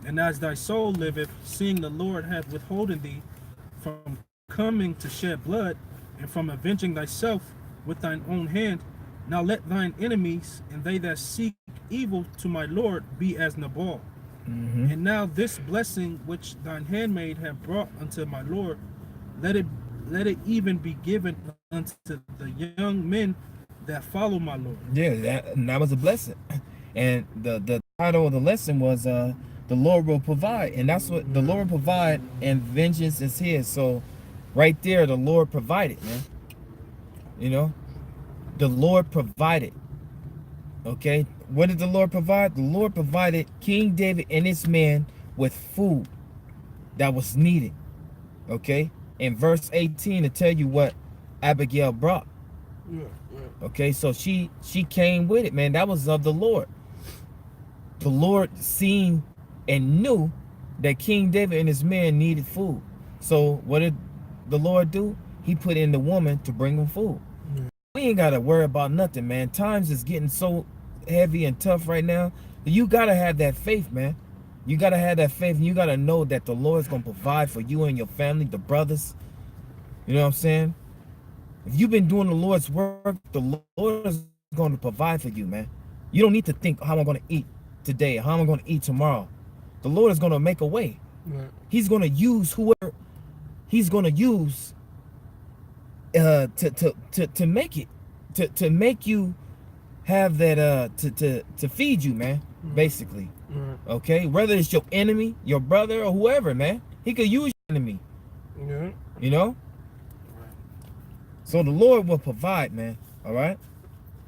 [SPEAKER 3] and as thy soul liveth, seeing the Lord hath withholden thee from coming to shed blood, and from avenging thyself with thine own hand, now let thine enemies and they that seek evil to my Lord be as Nabal.
[SPEAKER 2] Mm-hmm.
[SPEAKER 3] And now this blessing which thine handmaid have brought unto my Lord, let it even be given unto the young men that follow my Lord."
[SPEAKER 2] Yeah, that was a blessing. And the title of the lesson was the Lord will provide, and that's what the Lord provide, and vengeance is His. So, right there, the Lord provided, man. You know, the Lord provided. Okay, what did the Lord provide? The Lord provided King David and his men with food that was needed. Okay, in verse 18 to tell you what Abigail brought.
[SPEAKER 1] Yeah.
[SPEAKER 2] Okay, so she came with it, man. That was of the Lord. The Lord seen and knew that King David and his men needed food. So what did the Lord do? He put in the woman to bring them food.
[SPEAKER 1] Yeah.
[SPEAKER 2] We ain't gotta worry about nothing, man. Times is getting so heavy and tough right now. You gotta have that faith, man. You gotta have that faith, and you gotta know that the Lord's gonna provide for you and your family, the brothers. You know what I'm saying? If you've been doing the Lord's work, the Lord is going to provide for you, man. You don't need to think how I'm going to eat today, how I'm going to eat tomorrow. The Lord is going to make a way.
[SPEAKER 1] Right.
[SPEAKER 2] He's going to use whoever He's going to use to make it, to make you have that to feed you, man. Basically,
[SPEAKER 1] Right.
[SPEAKER 2] okay. Whether it's your enemy, your brother, or whoever, man, He could use your enemy.
[SPEAKER 1] Yeah.
[SPEAKER 2] You know. So the Lord will provide, man. All right.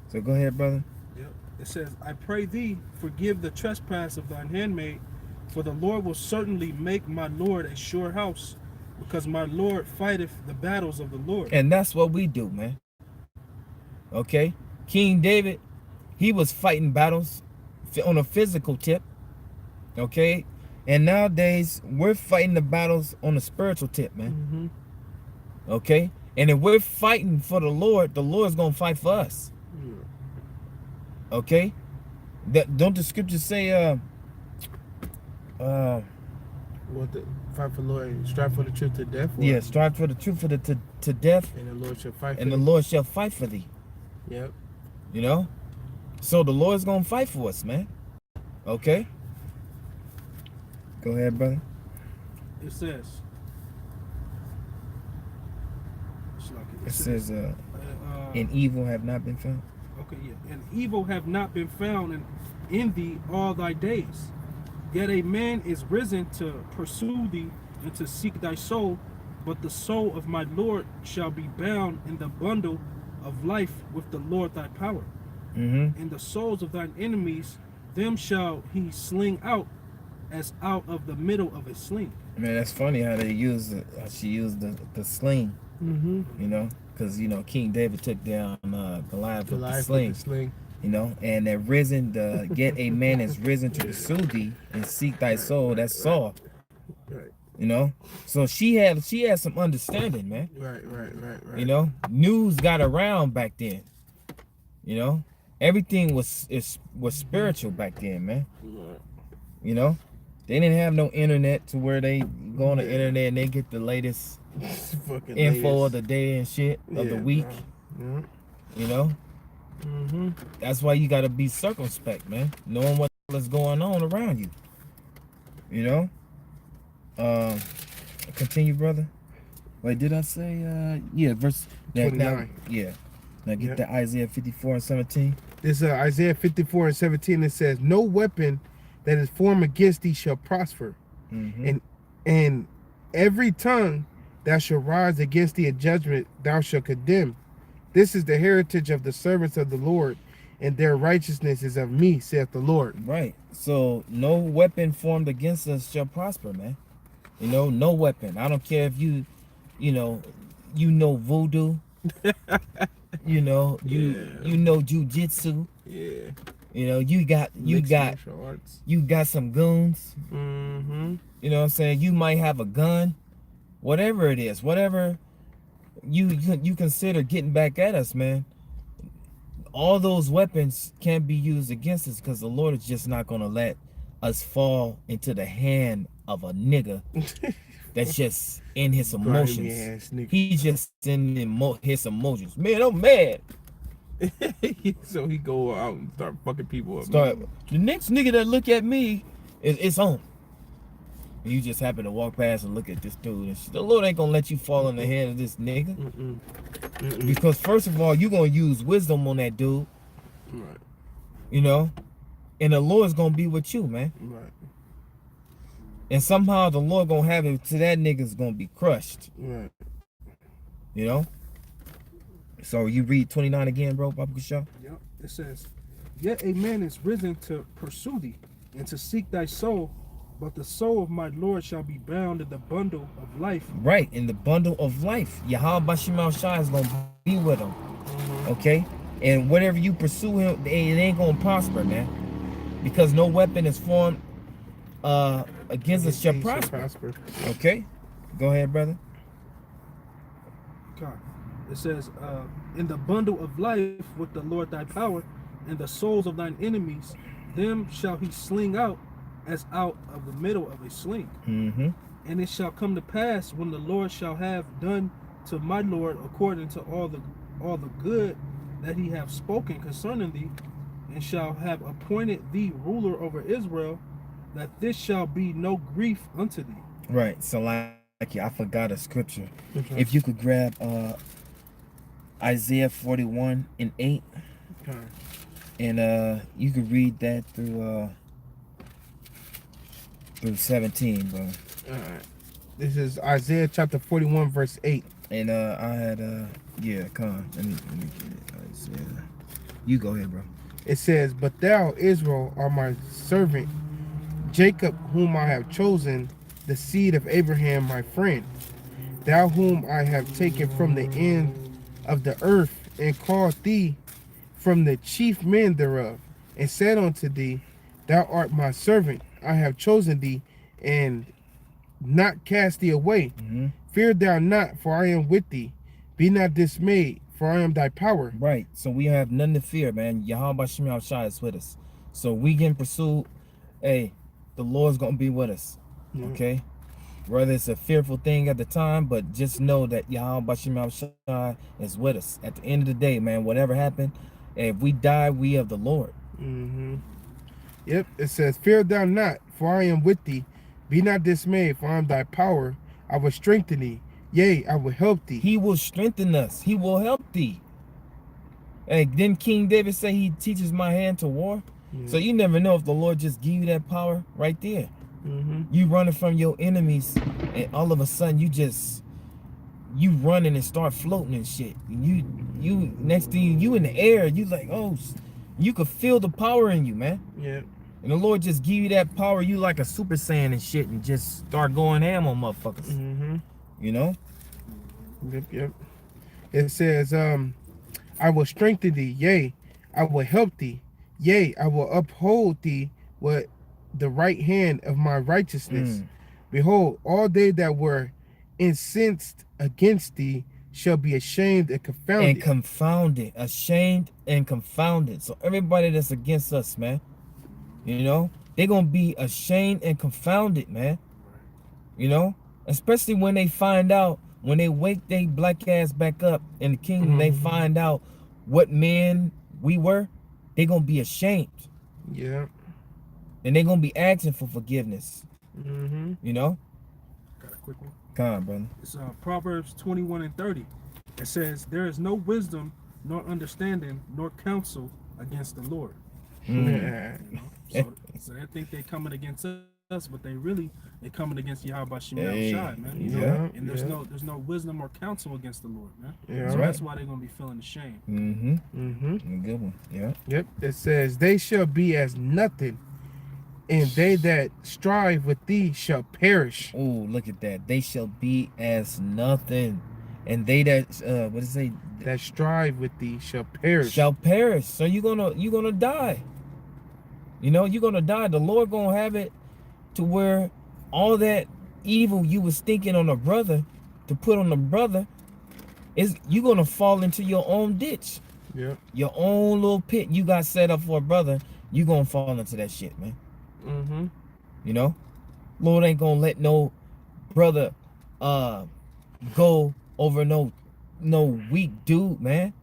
[SPEAKER 2] So go ahead, brother.
[SPEAKER 3] Yep. It says, I pray thee, forgive the trespass of thine handmaid, for the Lord will certainly make my Lord a sure house, because my Lord fighteth the battles of the Lord.
[SPEAKER 2] And that's what we do, man. Okay. King David, he was fighting battles on a physical tip. Okay. And nowadays, we're fighting the battles on a spiritual tip, man.
[SPEAKER 3] Mm-hmm.
[SPEAKER 2] Okay. And if we're fighting for the Lord's going to fight for us.
[SPEAKER 1] Yeah.
[SPEAKER 2] Okay? Don't the scriptures say
[SPEAKER 1] What the fight for the Lord, strive for the truth to death?
[SPEAKER 2] yeah, strive for the truth to death,
[SPEAKER 1] And the Lord shall fight
[SPEAKER 2] and
[SPEAKER 1] for
[SPEAKER 2] the
[SPEAKER 1] you.
[SPEAKER 2] Lord shall fight for thee.
[SPEAKER 1] Yep.
[SPEAKER 2] You know? So the Lord's going to fight for us, man. Okay? Go ahead, brother.
[SPEAKER 3] It says,
[SPEAKER 2] It says and evil have not been found.
[SPEAKER 3] okay, yeah. And evil have not been found in thee all thy days. Yet a man is risen to pursue thee and to seek thy soul, but the soul of my Lord shall be bound in the bundle of life with the Lord thy power.
[SPEAKER 2] Mm-hmm.
[SPEAKER 3] And the souls of thine enemies, them shall he sling out as out of the middle of a sling.
[SPEAKER 2] Man, that's funny how they use how she used the sling.
[SPEAKER 1] Mm-hmm.
[SPEAKER 2] You know, because you know King David took down Goliath with the
[SPEAKER 1] Goliath
[SPEAKER 2] sling.
[SPEAKER 1] with the sling.
[SPEAKER 2] You know, and that risen to get a man is risen to pursue thee and seek thy soul. That's Saul.
[SPEAKER 1] Right.
[SPEAKER 2] You know, so she had some understanding, man.
[SPEAKER 1] Right.
[SPEAKER 2] You know, news got around back then. You know, everything was spiritual back then, man.
[SPEAKER 1] Right.
[SPEAKER 2] You know, they didn't have no internet to where they go on the internet and they get the latest
[SPEAKER 1] Fucking
[SPEAKER 2] info of
[SPEAKER 1] latest.
[SPEAKER 2] the day and shit of the
[SPEAKER 1] Yeah,
[SPEAKER 2] week.
[SPEAKER 1] bro.
[SPEAKER 2] You know,
[SPEAKER 1] Mm-hmm.
[SPEAKER 2] that's why you gotta be circumspect, man. Knowing what is going on around you. You know. Continue, brother. Wait, did I say yeah, verse
[SPEAKER 1] 29.
[SPEAKER 2] yeah. Now get
[SPEAKER 1] Yep.
[SPEAKER 2] that Isaiah 54:17.
[SPEAKER 1] This Isaiah 54:17. It says, "No weapon that is formed against thee shall prosper,
[SPEAKER 2] Mm-hmm.
[SPEAKER 1] and every tongue that shall rise against thee in judgment thou shalt condemn. This is the heritage of the servants of the Lord, and their righteousness is of me, saith the Lord."
[SPEAKER 2] Right. So no weapon formed against us shall prosper, man. You know, no weapon. I don't care if you know voodoo. You know, you know jujitsu.
[SPEAKER 1] Yeah.
[SPEAKER 2] You know, you got
[SPEAKER 1] Mixed martial arts.
[SPEAKER 2] you got some goons.
[SPEAKER 1] Mm-hmm.
[SPEAKER 2] You know what I'm saying? You might have a gun. Whatever it is, whatever you consider getting back at us, man. All those weapons can't be used against us because the Lord is just not gonna let us fall into the hand of a nigga that's just in his emotions.
[SPEAKER 1] Grimy ass nigga.
[SPEAKER 2] He's just in his emotions. Man, I'm mad.
[SPEAKER 1] So he go out and start fucking people up.
[SPEAKER 2] Start the next nigga that look at me it's on. You just happen to walk past and look at this dude, and the Lord ain't gonna let you fall in the hand of this nigga.
[SPEAKER 1] Mm-mm. Mm-mm.
[SPEAKER 2] Because first of all, you gonna use wisdom on that dude,
[SPEAKER 1] Right.
[SPEAKER 2] you know, and the Lord's gonna be with you, man.
[SPEAKER 1] Right.
[SPEAKER 2] And somehow the Lord gonna have it to that nigga's gonna be crushed,
[SPEAKER 1] Right.
[SPEAKER 2] you know. So you read 29 again, bro, Papa Shaw.
[SPEAKER 3] Yep. It says, yet a man is risen to pursue thee and to seek thy soul, but the soul of my Lord shall be bound in the bundle of life.
[SPEAKER 2] Right, in the bundle of life, Yahweh Bashim Al Shai is gonna be with him.
[SPEAKER 1] Mm-hmm.
[SPEAKER 2] Okay? And whatever you pursue him, it ain't gonna prosper, man. Because no weapon is formed against us shall
[SPEAKER 1] He
[SPEAKER 2] prosper. Okay? Go ahead, brother.
[SPEAKER 3] God. It says, in the bundle of life with the Lord thy power, and the souls of thine enemies, them shall he sling out as out of the middle of a sling.
[SPEAKER 2] Mm-hmm.
[SPEAKER 3] And it shall come to pass when the Lord shall have done to my Lord according to all the good that he hath spoken concerning thee, and shall have appointed thee ruler over Israel, that this shall be no grief unto thee.
[SPEAKER 2] Right. So like I forgot a scripture. If you could grab Isaiah 41:8,
[SPEAKER 1] Okay.
[SPEAKER 2] and you could read that through 17, bro.
[SPEAKER 1] Alright. This is Isaiah chapter 41, verse 8.
[SPEAKER 2] And I had yeah, come on. Let me get it. Isaiah. You go ahead, bro.
[SPEAKER 1] It says, But thou, Israel, art my servant, Jacob, whom I have chosen, the seed of Abraham, my friend. Thou whom I have taken from the end of the earth, and called thee from the chief men thereof, and said unto thee, Thou art my servant, I have chosen thee, and not cast thee away.
[SPEAKER 2] Mm-hmm.
[SPEAKER 1] Fear thou not, for I am with thee. Be not dismayed, for I am thy power.
[SPEAKER 2] Right. So we have nothing to fear, man. Yahweh Shem Yahushua is with us. So we can pursue, hey, the Lord's gonna be with us.
[SPEAKER 1] Yeah.
[SPEAKER 2] Okay? Whether it's a fearful thing at the time, but just know that Yahweh Shem Yahushua is with us. At the end of the day, man, whatever happened, if we die, we of the Lord.
[SPEAKER 1] Mm-hmm. Yep, it says, Fear thou not, for I am with thee. Be not dismayed, for I am thy power. I will strengthen thee. Yea, I will help thee.
[SPEAKER 2] He will strengthen us. He will help thee. Hey, didn't King David say he teaches my hand to war?
[SPEAKER 1] Yeah.
[SPEAKER 2] So you never know if the Lord just give you that power right there.
[SPEAKER 1] Mm-hmm.
[SPEAKER 2] You running from your enemies, and all of a sudden you running and start floating and shit. You next thing you in the air, you like, oh, you could feel the power in you, man.
[SPEAKER 1] Yeah.
[SPEAKER 2] And the Lord just give you that power, you like a Super Saiyan and shit, and just start going ham on motherfuckers.
[SPEAKER 1] Mm-hmm.
[SPEAKER 2] You know?
[SPEAKER 1] Yep. It says, I will strengthen thee, yea, I will help thee, yea, I will uphold thee with the right hand of my righteousness. Behold, all they that were incensed against thee shall be ashamed and confounded.
[SPEAKER 2] And confounded, ashamed and confounded. So everybody that's against us, man, you know, they're gonna be ashamed and confounded, man. You know, especially when they find out, when they wake their black ass back up in the kingdom, they find out what men we were, they're gonna be ashamed.
[SPEAKER 1] Yeah.
[SPEAKER 2] And they're gonna be asking for forgiveness.
[SPEAKER 1] Mm-hmm.
[SPEAKER 2] You know?
[SPEAKER 3] Got a quick one.
[SPEAKER 2] Come on, brother.
[SPEAKER 3] It's Proverbs 21:30. It says, There is no wisdom, nor understanding, nor counsel against the Lord.
[SPEAKER 1] Yeah.
[SPEAKER 3] So they think they're coming against us, but they coming against Yahweh Shem
[SPEAKER 2] Hey,
[SPEAKER 3] Yahushua, man.
[SPEAKER 2] yeah,
[SPEAKER 3] And there's no wisdom or counsel against the Lord, man.
[SPEAKER 1] Yeah.
[SPEAKER 3] So
[SPEAKER 2] right.
[SPEAKER 3] that's why they're gonna be feeling ashamed.
[SPEAKER 2] Mm-hmm.
[SPEAKER 1] Mm-hmm.
[SPEAKER 2] Good one. Yeah.
[SPEAKER 1] Yep. It says, They shall be as nothing, and they that strive with thee shall perish.
[SPEAKER 2] Oh, look at that. They shall be as nothing. And they that what does it say?
[SPEAKER 1] That strive with thee shall perish.
[SPEAKER 2] Shall perish. So you're gonna die. You know, you're gonna die. The Lord gonna have it to where all that evil you was thinking on a brother to put on the brother is you're gonna fall into your own ditch.
[SPEAKER 1] Yep.
[SPEAKER 2] Your own little pit you got set up for a brother, you gonna fall into that shit, man.
[SPEAKER 1] Mm-hmm.
[SPEAKER 2] You know? Lord ain't gonna let no brother go over no weak dude, man.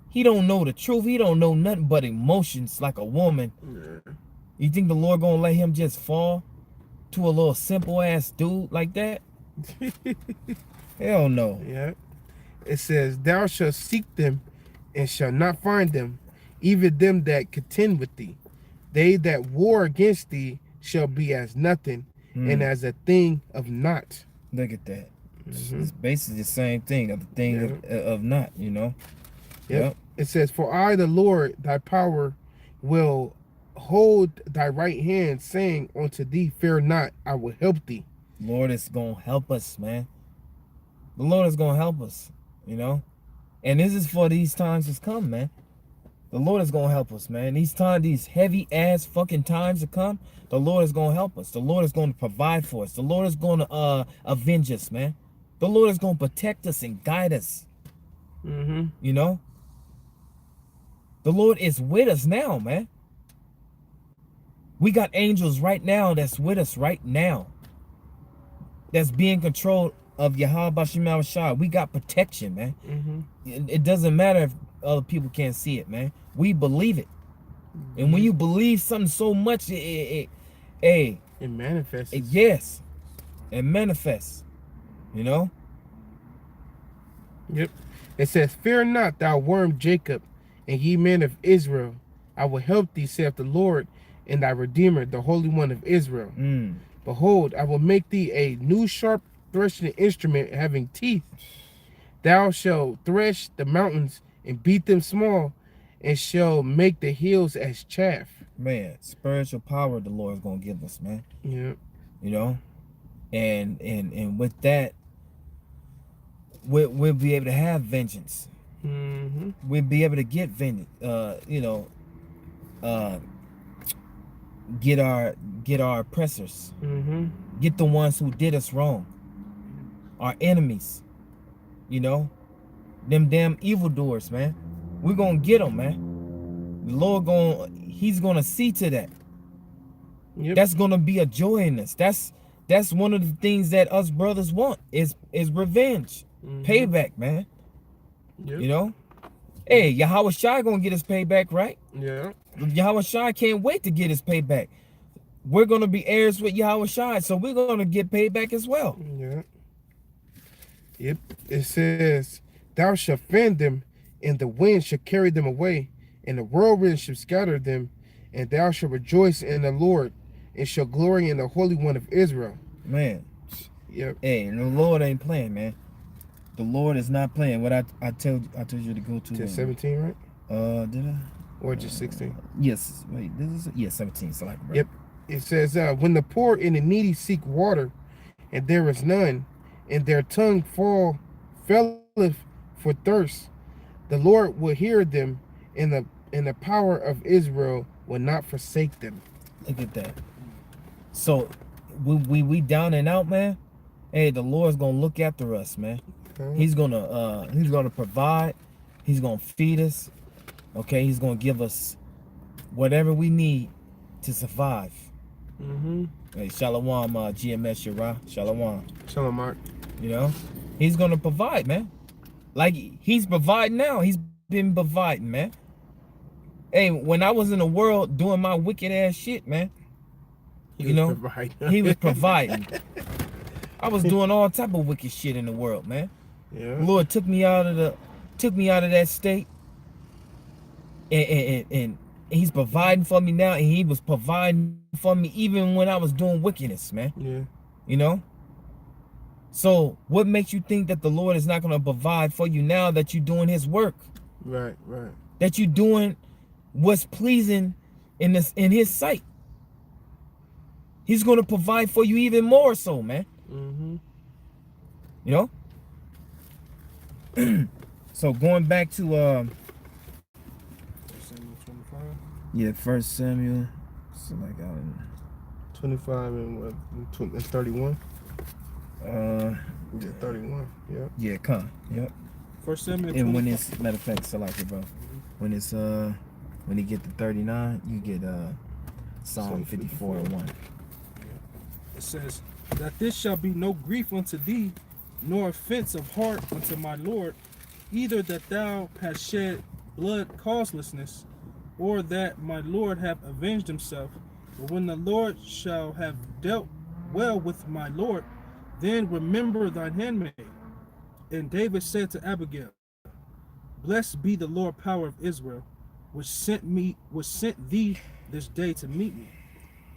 [SPEAKER 2] He don't know the truth. He don't know nothing but emotions like a woman.
[SPEAKER 1] Yeah.
[SPEAKER 2] You think the Lord gonna let him just fall to a little simple ass dude like that? Hell no.
[SPEAKER 1] Yeah. It says, Thou shalt seek them and shalt not find them, even them that contend with thee. They that war against thee shall be as nothing, and as a thing of naught.
[SPEAKER 2] Look at that. It's basically the same thing, of the thing of not, you know.
[SPEAKER 1] Yep. It says, For I, the Lord, thy power, will hold thy right hand, saying unto thee, Fear not, I will help thee.
[SPEAKER 2] Lord is gonna help us, man. The Lord is gonna help us, you know. And this is for these times to come, man. The Lord is gonna help us, man. These heavy ass fucking times to come, the Lord is gonna help us. The Lord is gonna provide for us. The Lord is gonna avenge us, man. The Lord is gonna protect us and guide us. You know? The Lord is with us now, man. We got angels right now that's with us right now. That's being controlled of Yahweh Bashim Shah. We got protection, man. It doesn't matter if other people can't see it, man. We believe it. And when you believe something so much,
[SPEAKER 1] It manifests.
[SPEAKER 2] Yes, it manifests. You know?
[SPEAKER 1] Yep. It says, "Fear not, thou worm Jacob, and ye men of Israel. I will help thee, saith the Lord, and thy Redeemer, the Holy One of Israel. Behold, I will make thee a new sharp threshing instrument having teeth. Thou shalt thresh the mountains and beat them small, and shall make the hills as chaff."
[SPEAKER 2] Man, spiritual power the Lord is gonna give us, man.
[SPEAKER 1] Yeah.
[SPEAKER 2] You know? And with that, we'll be able to have vengeance. We'll be able to get vengeance. Get our oppressors. Get the ones who did us wrong. Our enemies. You know? Them damn evildoers, man. We're gonna get them, man. The Lord He's gonna see to that.
[SPEAKER 1] Yep.
[SPEAKER 2] That's gonna be a joy in us. That's one of the things that us brothers want is revenge. Payback, man.
[SPEAKER 1] Yep.
[SPEAKER 2] You know? Hey, Yahweh Shai gonna get his payback, right?
[SPEAKER 1] Yeah.
[SPEAKER 2] Yahweh Shai can't wait to get his payback. We're gonna be heirs with Yahweh Shai, so we're gonna get payback as well.
[SPEAKER 1] Yeah. Yep. It says, "Thou shalt fend them, and the wind shall carry them away, and the whirlwind shall scatter them, and thou shalt rejoice in the Lord, and shall glory in the Holy One of Israel."
[SPEAKER 2] Man.
[SPEAKER 1] Yep.
[SPEAKER 2] Hey, the Lord ain't playing, man. The Lord is not playing. What I told you to go to.
[SPEAKER 1] To 17, right?
[SPEAKER 2] Did I?
[SPEAKER 1] Or just 16?
[SPEAKER 2] Yes. Wait, this is 17. So like,
[SPEAKER 1] Yep. It says, "When the poor and the needy seek water, and there is none, and their tongue felleth for thirst, the Lord will hear them, and the power of Israel will not forsake them."
[SPEAKER 2] Look at that. So we down and out, man. Hey, the Lord's gonna look after us, man. He's gonna provide. He's gonna feed us. Okay, he's gonna give us whatever we need to survive. Hey, Shalom, GMS Shira. Shalom.
[SPEAKER 1] Shalom, Mark.
[SPEAKER 2] You know, he's gonna provide, man. Like he's providing now. He's been providing, man. Hey, when I was in the world doing my wicked ass shit, man, he was providing. I was doing all type of wicked shit in the world, man.
[SPEAKER 1] Yeah.
[SPEAKER 2] The Lord took me out of that state, and he's providing for me now, and he was providing for me even when I was doing wickedness, man.
[SPEAKER 1] Yeah.
[SPEAKER 2] You know? So what makes you think that the Lord is not gonna provide for you now that you're doing his work?
[SPEAKER 1] Right.
[SPEAKER 2] That you're doing what's pleasing in his sight. He's gonna provide for you even more so, man. You know? So going back to
[SPEAKER 1] Samuel 25.
[SPEAKER 2] 1 Samuel, so like
[SPEAKER 1] 25 and what? And 31. 31. Yeah.
[SPEAKER 2] Yeah, come. Yep.
[SPEAKER 3] 1 Samuel 25.
[SPEAKER 2] And when it's matter of fact, so like it, bro. When it's when you get to 39, you get Psalm 54 and 1.
[SPEAKER 3] It says, "That this shall be no grief unto thee, nor offense of heart unto my Lord, either that thou hast shed blood causelessness, or that my Lord have avenged himself. But when the Lord shall have dealt well with my Lord, then remember thine handmaid." And David said to Abigail, "Blessed be the Lord power of Israel, which sent thee this day to meet me.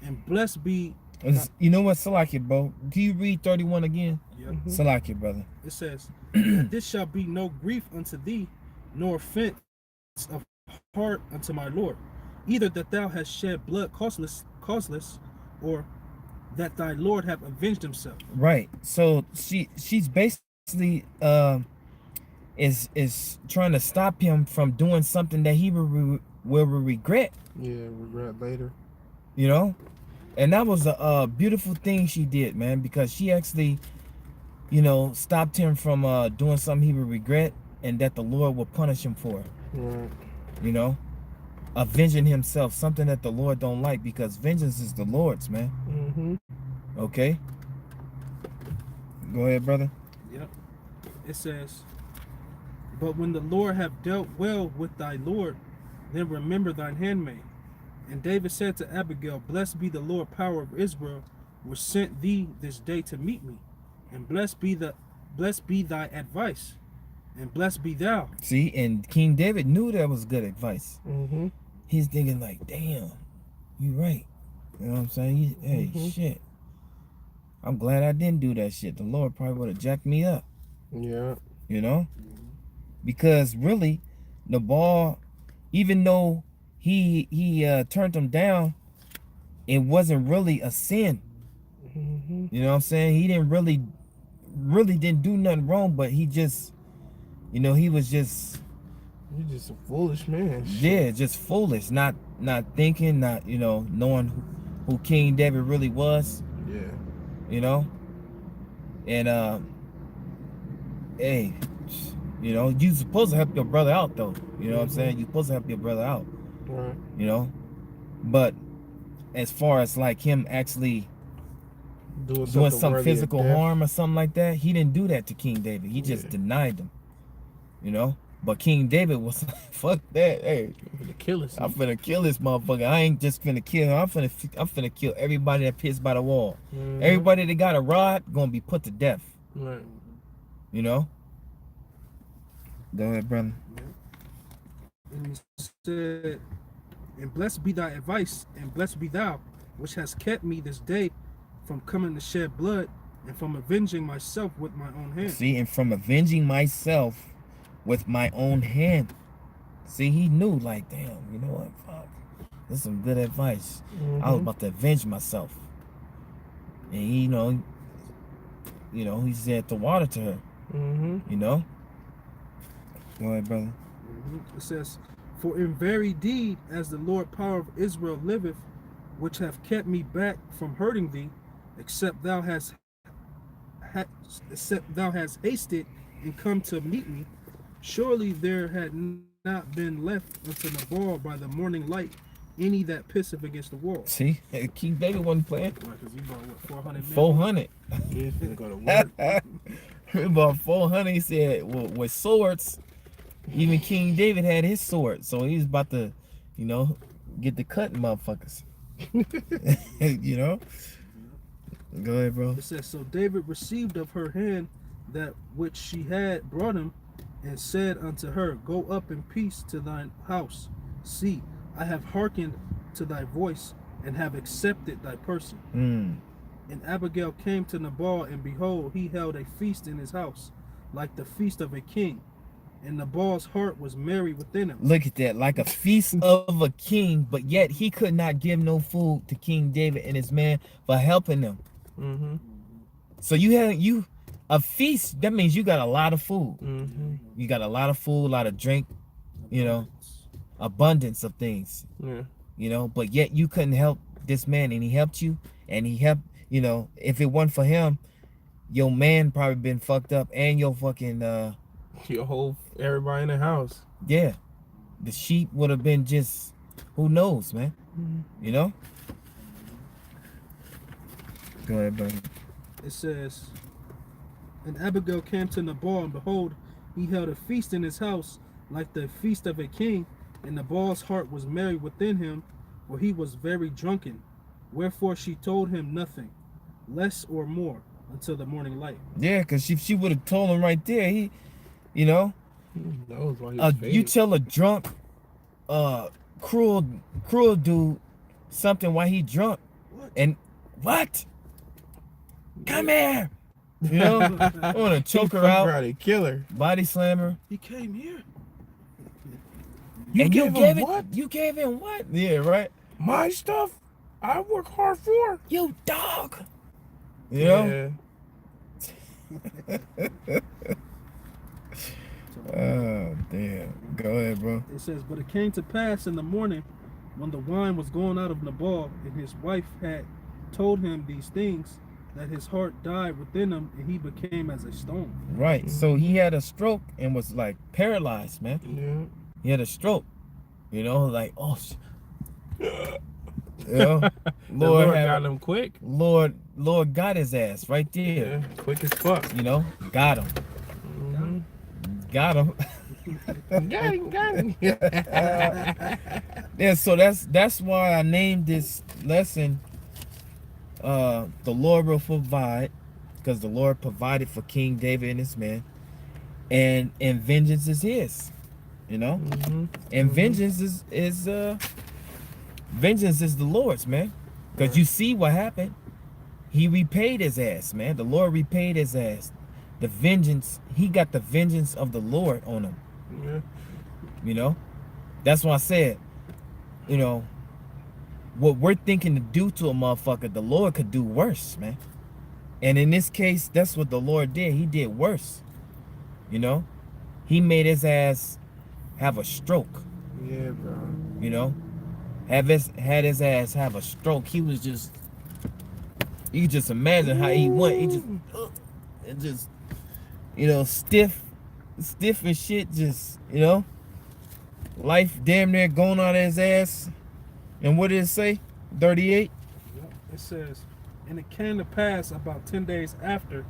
[SPEAKER 3] And blessed be..."
[SPEAKER 2] You know what, Salakia, bro? Can you read 31 again?
[SPEAKER 3] Yep.
[SPEAKER 2] Salakia, brother.
[SPEAKER 3] It says, "That this shall be no grief unto thee, nor offense of heart unto my Lord, either that thou hast shed blood causeless, or that thy Lord have avenged himself."
[SPEAKER 2] Right. So she's basically is trying to stop him from doing something that he will regret.
[SPEAKER 1] Yeah, regret later.
[SPEAKER 2] You know, and that was a beautiful thing she did, man, because she actually, you know, stopped him from doing something he would regret, and that the Lord will punish him for.
[SPEAKER 1] Right.
[SPEAKER 2] You know, avenging himself, something that the Lord don't like, because vengeance is the Lord's, man.
[SPEAKER 1] Mm-hmm.
[SPEAKER 2] Okay. Go ahead, brother.
[SPEAKER 3] Yep. It says, but when the Lord have dealt well with thy Lord, then remember thine handmaid. And David said to Abigail, blessed be the Lord power of Israel, which sent thee this day to meet me. And blessed be thy advice, and blessed be thou.
[SPEAKER 2] See, and King David knew that was good advice.
[SPEAKER 1] Mm-hmm.
[SPEAKER 2] He's thinking like, damn, you right. You know what I'm saying? Hey, shit. I'm glad I didn't do that shit. The Lord probably would have jacked me up.
[SPEAKER 1] Yeah.
[SPEAKER 2] You know? Because really, Nabal, even though he turned him down, it wasn't really a sin.
[SPEAKER 1] Mm-hmm.
[SPEAKER 2] You know what I'm saying? He didn't really didn't do nothing wrong, but he just, you know, he was just,
[SPEAKER 1] You're just a foolish man.
[SPEAKER 2] yeah, just foolish, not thinking, not, you know, knowing who King David really was.
[SPEAKER 1] Yeah.
[SPEAKER 2] You know, and hey, you know, you supposed to help your brother out though. You know what I'm saying? You're supposed to help your brother out.
[SPEAKER 1] Right.
[SPEAKER 2] You know, but as far as like him actually doing some physical harm or something like that, he didn't do that to King David. He just denied him. You know, but King David was like, "Fuck that! Hey, I'm finna kill this motherfucker. I ain't just finna kill him. I'm finna kill everybody that pissed by the wall.
[SPEAKER 1] Mm-hmm.
[SPEAKER 2] Everybody that got a rod gonna be put to death."
[SPEAKER 1] Right.
[SPEAKER 2] You know. Go ahead, brother.
[SPEAKER 3] And he said, and blessed be thy advice, and blessed be thou, which has kept me this day from coming to shed blood, and from avenging myself with my own hand.
[SPEAKER 2] See, and from avenging myself with my own hand. See, he knew, like, damn, you know what? Fuck. This is some good advice. I was about to avenge myself. And he, you know, he said the water to her. You know? Go ahead, brother.
[SPEAKER 3] It says, for in very deed, as the Lord power of Israel liveth, which have kept me back from hurting thee, except thou hast hasted and come to meet me, surely there had not been left unto Nabal by the morning light any that pisseth against the wall.
[SPEAKER 2] See, King David wasn't playing.
[SPEAKER 3] Right, 'cause he bought what, 400 men?
[SPEAKER 2] 400.
[SPEAKER 1] He's gonna go to work.
[SPEAKER 2] He bought 400. He said, well, with swords, even King David had his sword. So he was about to, you know, get the cutting motherfuckers. You know? Go ahead, bro.
[SPEAKER 3] It says, so David received of her hand that which she had brought him, and said unto her, go up in peace to thine house. See, I have hearkened to thy voice, and have accepted thy person. And Abigail came to Nabal, and behold, he held a feast in his house, like the feast of a king. And Nabal's heart was merry within him.
[SPEAKER 2] Look at that, like a feast of a king, but yet he could not give no food to King David and his man for helping them. So a feast, that means you got a lot of food. You got a lot of food, a lot of drink, you know, abundance of things. You know, but yet you couldn't help this man, and he helped you, and he helped, you know, if it wasn't for him, your man probably been fucked up, and your fucking
[SPEAKER 1] your whole everybody in the house.
[SPEAKER 2] Yeah. The sheep would have been just, who knows, man. You know? Go ahead, buddy.
[SPEAKER 3] It says, and Abigail came to Nabal, and behold, he held a feast in his house, like the feast of a king, and Nabal's heart was merry within him, for he was very drunken. Wherefore she told him nothing, less or more, until the morning light.
[SPEAKER 2] Yeah, because she would have told him right there, he, you know, you tell a drunk, cruel dude something while he drunk, and what? Come here, you know. I want to choke her out,
[SPEAKER 1] kill her,
[SPEAKER 2] body slam her.
[SPEAKER 3] He came here.
[SPEAKER 2] You gave him what? You gave him what? Yeah, right.
[SPEAKER 1] My stuff. I work hard for.
[SPEAKER 2] You dog. You know. Oh, damn. Go ahead, bro.
[SPEAKER 3] It says, but it came to pass in the morning when the wine was gone out of Nabal, and his wife had told him these things, that his heart died within him, and he became as a stone.
[SPEAKER 2] Right. So he had a stroke and was like paralyzed, man.
[SPEAKER 1] Yeah.
[SPEAKER 2] He had a stroke. You know, like, oh, you know,
[SPEAKER 1] The
[SPEAKER 2] Lord,
[SPEAKER 1] Lord
[SPEAKER 2] had-
[SPEAKER 1] got him quick.
[SPEAKER 2] Lord got his ass right there.
[SPEAKER 1] Yeah, quick as fuck.
[SPEAKER 2] You know, got him.
[SPEAKER 1] Mhm.
[SPEAKER 2] Got him.
[SPEAKER 1] Got him.
[SPEAKER 2] Yeah, so that's why I named this lesson the Lord will provide, because the Lord provided for King David and his men, and vengeance is his, you know.
[SPEAKER 1] Mhm.
[SPEAKER 2] And vengeance is vengeance is the Lord's, man, because you see what happened. He repaid his ass, man. The Lord repaid his ass. The vengeance, he got the vengeance of the Lord on him.
[SPEAKER 1] Yeah.
[SPEAKER 2] You know, that's why I said, you know, what we're thinking to do to a motherfucker, the Lord could do worse, man. And in this case, that's what the Lord did. He did worse. You know, he made his ass have a stroke.
[SPEAKER 1] Yeah, bro.
[SPEAKER 2] You know, had his ass have a stroke. He was just, you could just imagine how he went. He just, and just, you know, stiff and shit. Just, you know, life damn near going out of his ass. And what did it say? 38.
[SPEAKER 3] It says, and it came to pass about 10 days after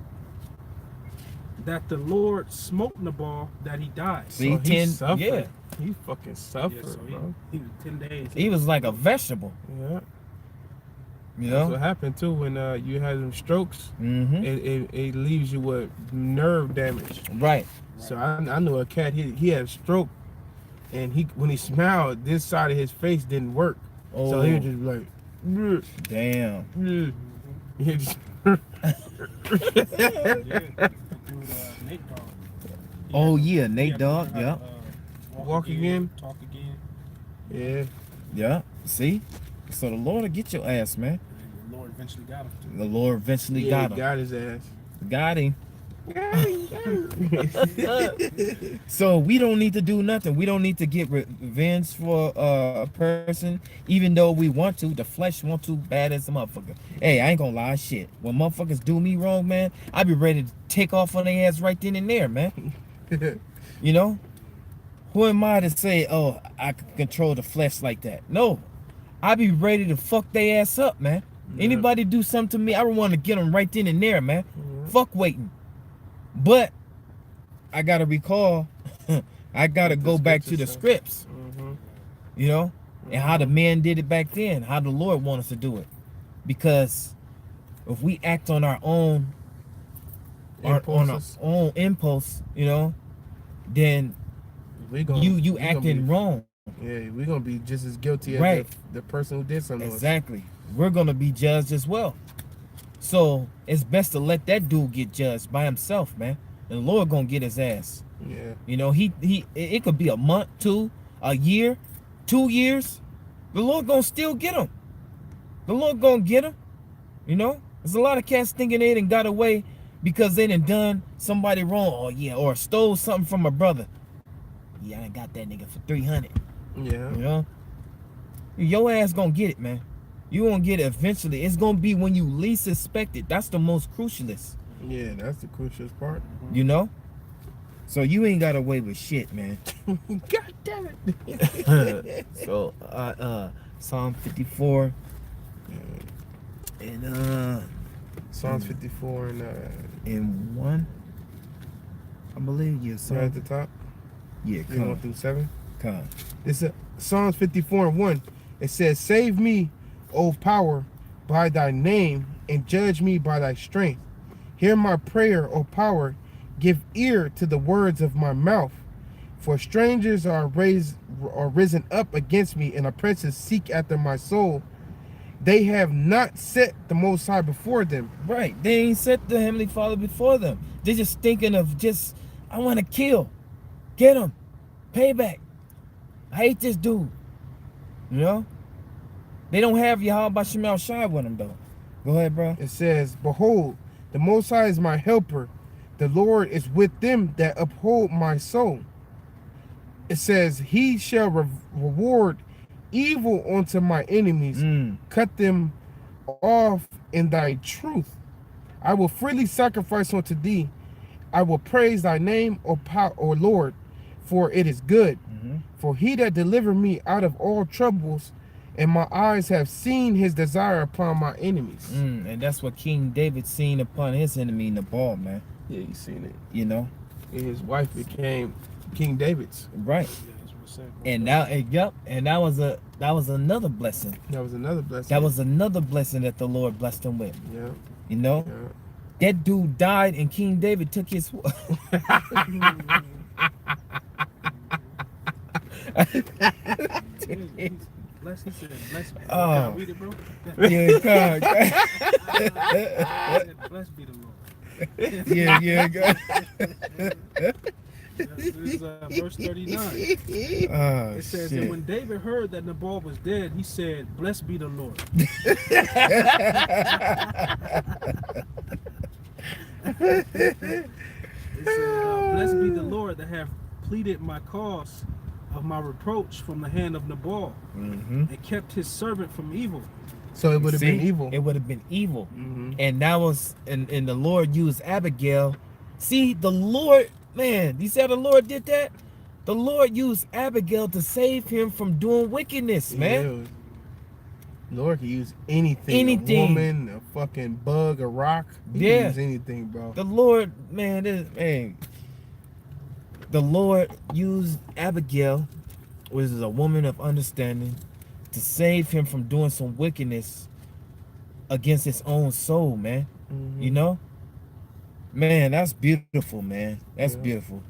[SPEAKER 3] that the Lord smote Nabal that he died.
[SPEAKER 2] See,
[SPEAKER 1] So he
[SPEAKER 2] 10.
[SPEAKER 1] suffered.
[SPEAKER 2] Yeah,
[SPEAKER 1] He fucking suffered,
[SPEAKER 3] Yeah, so
[SPEAKER 1] bro.
[SPEAKER 3] he was 10 days.
[SPEAKER 2] he was like a vegetable.
[SPEAKER 1] Yeah.
[SPEAKER 2] You
[SPEAKER 1] That's
[SPEAKER 2] know.
[SPEAKER 1] what happened too when you had them strokes.
[SPEAKER 2] Mm-hmm.
[SPEAKER 1] It leaves you with nerve damage.
[SPEAKER 2] Right.
[SPEAKER 1] So I knew a cat. He had a stroke, and when he smiled, this side of his face didn't work.
[SPEAKER 2] Oh,
[SPEAKER 1] So he was just like, "Bleh,
[SPEAKER 2] damn.
[SPEAKER 1] bleh." He just
[SPEAKER 3] Yeah, Nate Dogg.
[SPEAKER 2] Oh yeah,
[SPEAKER 3] He
[SPEAKER 2] Nate
[SPEAKER 3] had to
[SPEAKER 2] Dogg.
[SPEAKER 3] learn
[SPEAKER 2] Yeah.
[SPEAKER 3] how to,
[SPEAKER 1] Walk again.
[SPEAKER 3] talk again.
[SPEAKER 1] yeah.
[SPEAKER 2] Yeah. See. So the Lord will get your ass, man.
[SPEAKER 3] And the Lord eventually got him.
[SPEAKER 2] The Lord eventually
[SPEAKER 1] Yeah,
[SPEAKER 2] got him.
[SPEAKER 1] got his ass.
[SPEAKER 2] Got him. So we don't need to do nothing. We don't need to get revenge for a person, even though we want to. The flesh want to bad as a motherfucker. Hey, I ain't gonna lie, shit. When motherfuckers do me wrong, man, I be ready to take off on their ass right then and there, man. You know? Who am I to say, oh, I can control the flesh like that? No. I be ready to fuck their ass up, man.
[SPEAKER 1] Yeah.
[SPEAKER 2] Anybody do something to me, I want to get them right then and there, man.
[SPEAKER 1] Mhm.
[SPEAKER 2] Fuck waiting. But I gotta recall, I gotta
[SPEAKER 1] The
[SPEAKER 2] go back to the
[SPEAKER 1] scriptures say.
[SPEAKER 2] scripts,
[SPEAKER 1] Mhm.
[SPEAKER 2] you know, and how the man did it back then, how the Lord want us to do it. Because if we act on our own, on our
[SPEAKER 1] Impulses.
[SPEAKER 2] own impulse, you know, then
[SPEAKER 1] We gonna,
[SPEAKER 2] you
[SPEAKER 1] we gonna
[SPEAKER 2] acting
[SPEAKER 1] be,
[SPEAKER 2] wrong.
[SPEAKER 1] Yeah, we're gonna be just as guilty as
[SPEAKER 2] Right.
[SPEAKER 1] the person who did something. to us.
[SPEAKER 2] Exactly. We're gonna be judged as well. So it's best to let that dude get judged by himself, man. And the Lord gonna get his ass.
[SPEAKER 1] Yeah.
[SPEAKER 2] You know, it could be a month, a year, 2 years. The Lord gonna still get him. The Lord gonna get him. You know, there's a lot of cats thinking they done got away because they done somebody wrong. Oh yeah, or stole something from a brother. Yeah, I done got that nigga for 300.
[SPEAKER 1] Yeah.
[SPEAKER 2] You know, your ass gonna get it, man. You gonna get it eventually. It's gonna be when you least suspect it. That's the most crucialist.
[SPEAKER 1] Yeah, that's the crucial part.
[SPEAKER 2] You know. So you ain't got away with shit, man.
[SPEAKER 1] God damn it.
[SPEAKER 2] So Psalm 54 and
[SPEAKER 1] Psalms 54 and
[SPEAKER 2] 1, I believe. Yeah,
[SPEAKER 1] right
[SPEAKER 2] Psalm.
[SPEAKER 1] at the top.
[SPEAKER 2] Yeah,
[SPEAKER 1] 1
[SPEAKER 2] come,
[SPEAKER 1] through 7.
[SPEAKER 2] come.
[SPEAKER 1] This is Psalms 54 and 1. It says, "Save me, O power, by thy name, and judge me by thy strength. Hear my prayer, O power. Give ear to the words of my mouth. For strangers are risen up against me, and oppressors seek after my soul. They have not set the Most High before them."
[SPEAKER 2] Right. They ain't set the Heavenly Father before them. They're just thinking of I want to kill. Get him. Payback. I hate this dude. You know? They don't have Yahweh Shemel Shai with them, though. Go ahead, bro.
[SPEAKER 1] It says, "Behold, the Most High is my helper. The Lord is with them that uphold my soul. it says, he shall reward evil unto my enemies, cut them off in thy truth. I will freely sacrifice unto thee. I will praise thy name, O Lord, for it is good. For he that delivered me out of all troubles, and my eyes have seen his desire upon my enemies.
[SPEAKER 2] And that's what King David seen upon his enemy Nabal, man.
[SPEAKER 1] Yeah, you seen it.
[SPEAKER 2] You know?
[SPEAKER 1] And his wife became King David's.
[SPEAKER 2] Right. And now, and that was another blessing.
[SPEAKER 1] That was another blessing.
[SPEAKER 2] That was another blessing that the Lord blessed him with.
[SPEAKER 1] Yeah.
[SPEAKER 2] You know?
[SPEAKER 1] Yeah.
[SPEAKER 2] That dude died and King David took his
[SPEAKER 3] Bless, he said, bless me.
[SPEAKER 2] Oh.
[SPEAKER 3] Can I read it, bro?
[SPEAKER 2] Yeah, God.
[SPEAKER 3] Blessed be the Lord.
[SPEAKER 2] yeah, God.
[SPEAKER 3] This is verse 39.
[SPEAKER 2] Oh,
[SPEAKER 3] It says,
[SPEAKER 2] shit.
[SPEAKER 3] and when David heard that Nabal was dead, he said, blessed be the Lord. It said, blessed be the Lord that have pleaded my cause of my reproach from the hand of Nabal, and kept his servant from evil.
[SPEAKER 1] So it would have been evil.
[SPEAKER 2] It would have been evil. And that was, and the Lord used Abigail. See, the Lord, man, you see how the Lord did that? The Lord used Abigail to save him from doing wickedness, man.
[SPEAKER 1] Yeah. Lord can use anything.
[SPEAKER 2] Anything.
[SPEAKER 1] A woman, a fucking bug, a rock. He can use anything, bro.
[SPEAKER 2] The Lord, man, the Lord used Abigail, which is a woman of understanding, to save him from doing some wickedness against his own soul, man. You know? Man, that's beautiful, man. That's beautiful.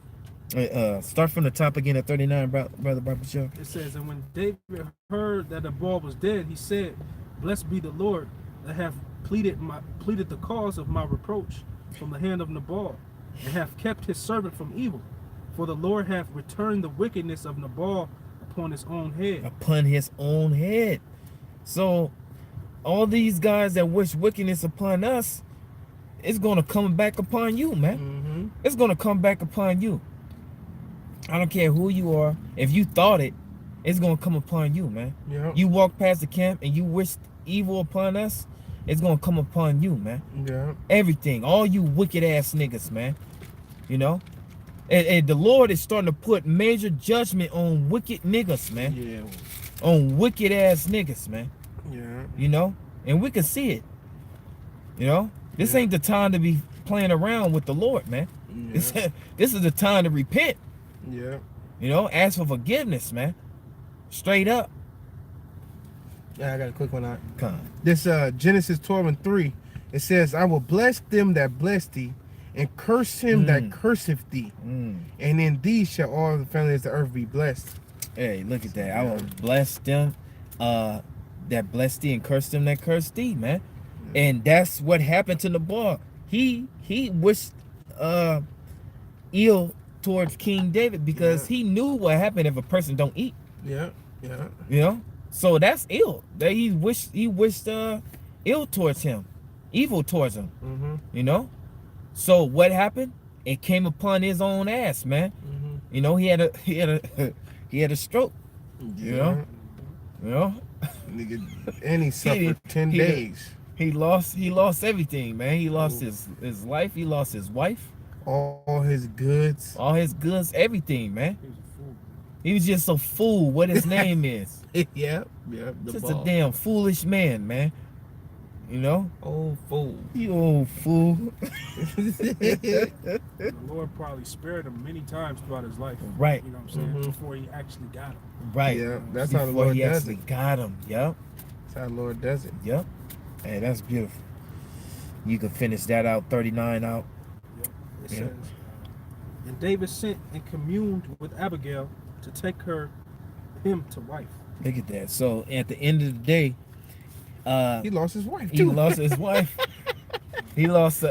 [SPEAKER 2] Start from the top again at 39, Brother Barbershop.
[SPEAKER 3] It says, and when David heard that Nabal was dead, he said, blessed be the Lord that have pleaded the cause of my reproach from the hand of Nabal, and have kept his servant from evil. For the Lord hath returned the wickedness of Nabal upon his own head.
[SPEAKER 2] Upon his own head. So all these guys that wish wickedness upon us, it's gonna come back upon you, man. It's gonna come back upon you. I don't care who you are. If you thought it, it's gonna come upon you, man.
[SPEAKER 1] Yeah.
[SPEAKER 2] You walk past the camp and you wish evil upon us, it's gonna come upon you, man.
[SPEAKER 1] Yeah.
[SPEAKER 2] Everything, all you wicked ass niggas, man. You know, and the Lord is starting to put major judgment on wicked niggas, man.
[SPEAKER 1] Yeah.
[SPEAKER 2] On wicked ass niggas, man.
[SPEAKER 1] Yeah.
[SPEAKER 2] You know, and we can see it. You know, this ain't the time to be playing around with the Lord, man.
[SPEAKER 1] Yeah.
[SPEAKER 2] This is the time to repent.
[SPEAKER 1] Yeah.
[SPEAKER 2] You know, ask for forgiveness, man. Straight up.
[SPEAKER 1] Yeah, I got a quick one out.
[SPEAKER 2] Come.
[SPEAKER 1] This Genesis 12:3, it says, I will bless them that bless thee, and curse him that curseth thee. And in thee shall all the families of the earth be blessed.
[SPEAKER 2] Hey, look at that. I will bless them that bless thee, and curse them that curse thee, man. And that's what happened to Nabal. He wished ill towards King David because he knew what happened if a person don't eat.
[SPEAKER 1] Yeah. Yeah.
[SPEAKER 2] You know? So that's ill. That he wished ill towards him, evil towards him. You know? So what happened? It came upon his own ass, man. You know, he had a stroke.
[SPEAKER 1] Yeah.
[SPEAKER 2] You know?
[SPEAKER 1] Nigga, and he suffered 10 days.
[SPEAKER 2] He lost everything, man. He lost his life, he lost his wife.
[SPEAKER 1] All his goods.
[SPEAKER 2] All his goods, everything, man.
[SPEAKER 3] He was a fool.
[SPEAKER 2] He was just a fool, what his name is.
[SPEAKER 1] Yep.
[SPEAKER 2] Just a damn foolish man, man. You know?
[SPEAKER 1] old fool.
[SPEAKER 2] You old fool.
[SPEAKER 3] The Lord probably spared him many times throughout his life.
[SPEAKER 2] Right.
[SPEAKER 3] You know what I'm saying? Before he actually got him.
[SPEAKER 2] Right.
[SPEAKER 1] Yeah, that's how the
[SPEAKER 2] Before
[SPEAKER 1] Lord
[SPEAKER 2] he
[SPEAKER 1] does
[SPEAKER 2] actually
[SPEAKER 1] it.
[SPEAKER 2] got him. Yep.
[SPEAKER 1] That's how the Lord does it.
[SPEAKER 2] Yep. Hey, that's beautiful. You can finish that out, 39 out.
[SPEAKER 3] It says, and David sent and communed with Abigail to take him to wife.
[SPEAKER 2] Look at that. So at the end of the day,
[SPEAKER 1] He lost his wife
[SPEAKER 2] he
[SPEAKER 1] too.
[SPEAKER 2] lost his wife. He lost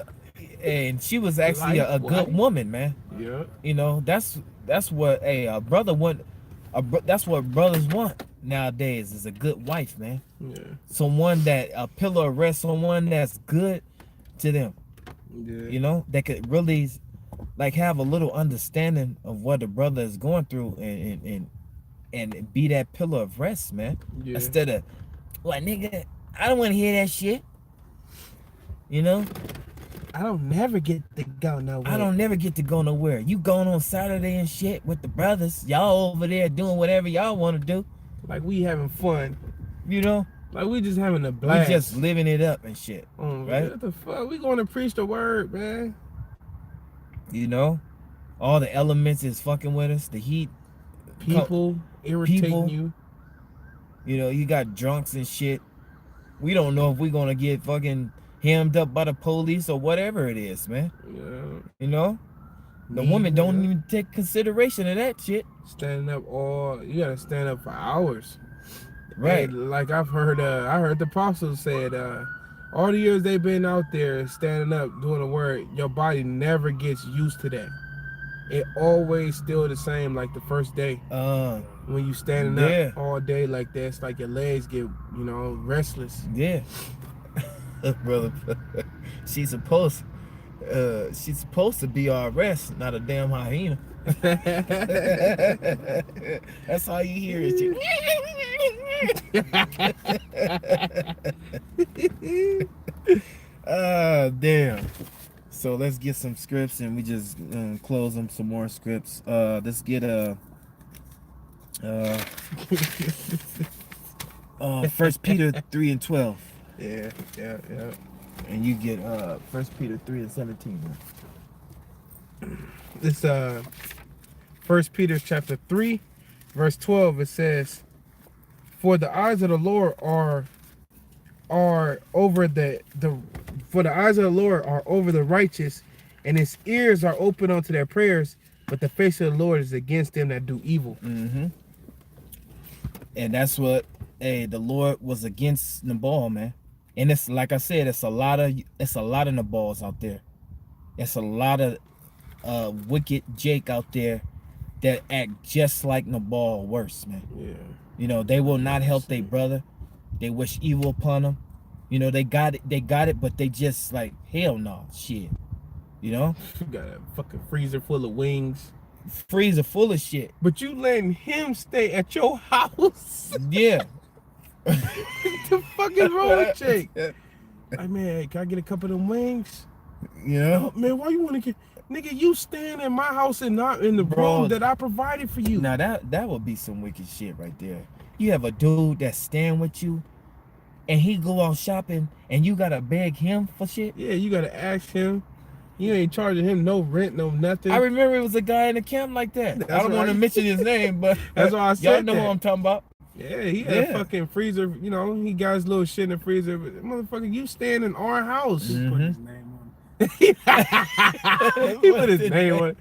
[SPEAKER 2] and she was actually a good
[SPEAKER 1] Wife.
[SPEAKER 2] woman, man.
[SPEAKER 1] Yeah.
[SPEAKER 2] You know, that's what a brother want. That's what brothers want nowadays is a good wife, man.
[SPEAKER 1] Yeah.
[SPEAKER 2] Someone that a pillar of rest, someone that's good to them.
[SPEAKER 1] Yeah.
[SPEAKER 2] You know, that could really like have a little understanding of what the brother is going through and be that pillar of rest, man.
[SPEAKER 1] Yeah.
[SPEAKER 2] Instead of, well, nigga, I don't want to hear that shit. You know,
[SPEAKER 1] I don't never get to go nowhere.
[SPEAKER 2] I don't never get to go nowhere. You going on Saturday and shit with the brothers. Y'all over there doing whatever y'all want to do.
[SPEAKER 1] Like we having fun.
[SPEAKER 2] You know,
[SPEAKER 1] Like we just having a blast.
[SPEAKER 2] we just living it up and shit. Right?
[SPEAKER 1] What the fuck? We going to preach the word, man.
[SPEAKER 2] You know, all the elements is fucking with us. The heat,
[SPEAKER 1] People irritating
[SPEAKER 2] people.
[SPEAKER 1] you.
[SPEAKER 2] you know, you got drunks and shit. We don't know if we're gonna get fucking hemmed up by the police or whatever it is, man.
[SPEAKER 1] Yeah.
[SPEAKER 2] You know, the
[SPEAKER 1] Me,
[SPEAKER 2] woman don't
[SPEAKER 1] yeah.
[SPEAKER 2] even take consideration of that shit.
[SPEAKER 1] Standing up you gotta stand up for hours.
[SPEAKER 2] Right.
[SPEAKER 1] And like I've heard, I heard the apostles said, all the years they've been out there standing up doing the word, your body never gets used to that. It always still the same like the first day. When you standing
[SPEAKER 2] Yeah.
[SPEAKER 1] up all day like that, it's like your legs get, restless.
[SPEAKER 2] Yeah. Brother, she's supposed to be our rest, not a damn hyena. That's all you hear is shit. Damn. So let's get some scripts and we just close them some more scripts. Let's get First Peter 3:12.
[SPEAKER 1] Yeah.
[SPEAKER 2] And you get 1 Peter 3:17.
[SPEAKER 1] This 1 Peter chapter 3, verse 12, it says, for the eyes of the Lord are over for the eyes of the Lord are over the righteous, and his ears are open unto their prayers, but the face of the Lord is against them that do evil.
[SPEAKER 2] Mm-hmm. And that's what, the Lord was against Nabal, man. And it's like I said, it's a lot of Nabals out there. It's a lot of wicked Jake out there that act just like Nabal, worse, man.
[SPEAKER 1] Yeah.
[SPEAKER 2] You know, they will not help their brother. They wish evil upon them. You know, they got it, but they just like, hell no, shit. You know?
[SPEAKER 1] You got a fucking freezer full of wings.
[SPEAKER 2] Freezer full of shit.
[SPEAKER 1] But you letting him stay at your house.
[SPEAKER 2] Yeah.
[SPEAKER 1] What the fuck is wrong with Jake? Like, man, can I get a couple of them wings?
[SPEAKER 2] You know?
[SPEAKER 1] Oh, man, why you want to get... Nigga, you staying in my house and not in the
[SPEAKER 2] Bro,
[SPEAKER 1] room that I provided for you.
[SPEAKER 2] Now that would be some wicked shit right there. You have a dude that's staying with you, and he go out shopping, and you gotta beg him for shit.
[SPEAKER 1] Yeah, you gotta ask him. You ain't charging him no rent, no nothing.
[SPEAKER 2] I remember it was a guy in the camp like that.
[SPEAKER 1] That's
[SPEAKER 2] I don't want to
[SPEAKER 1] right.
[SPEAKER 2] mention his name, but
[SPEAKER 1] That's why I
[SPEAKER 2] y'all
[SPEAKER 1] said
[SPEAKER 2] know
[SPEAKER 1] that.
[SPEAKER 2] who I'm talking about.
[SPEAKER 1] Yeah, he had
[SPEAKER 2] Yeah.
[SPEAKER 1] a fucking freezer. You know, he got his little shit in the freezer. But motherfucker, you staying in our house.
[SPEAKER 3] Just put his name on it.
[SPEAKER 1] He put his name on it.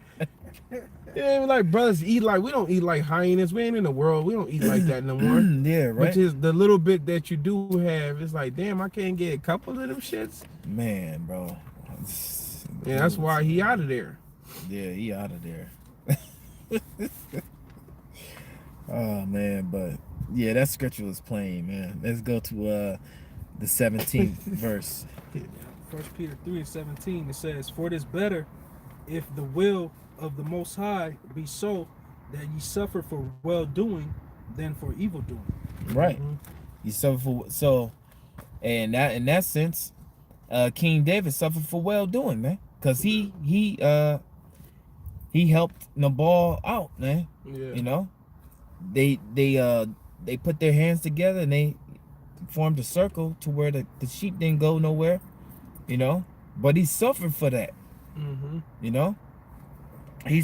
[SPEAKER 1] Yeah, like brothers eat like we don't eat like hyenas. We ain't in the world. We don't eat like that no more.
[SPEAKER 2] Yeah, right.
[SPEAKER 1] Which is the little bit that you do have. It's like, damn, I can't get a couple of them shits.
[SPEAKER 2] Man, bro.
[SPEAKER 1] Yeah, that's why he out of there.
[SPEAKER 2] Yeah, he out of there. Oh man, but yeah, that scripture was plain, man. Let's go to the 17th verse.
[SPEAKER 3] 1 Peter 3:17, it says, for it is better if the will of the Most High be so that ye suffer for well doing than for evil doing.
[SPEAKER 2] Right.
[SPEAKER 1] Mhm.
[SPEAKER 2] You suffer for and that in that sense, King David suffered for well doing, man, because he helped Nabal out, man.
[SPEAKER 1] Yeah.
[SPEAKER 2] You know, they put their hands together and they formed a circle to where the sheep didn't go nowhere. You know, but he suffered for that.
[SPEAKER 1] Mm-hmm.
[SPEAKER 2] You know, he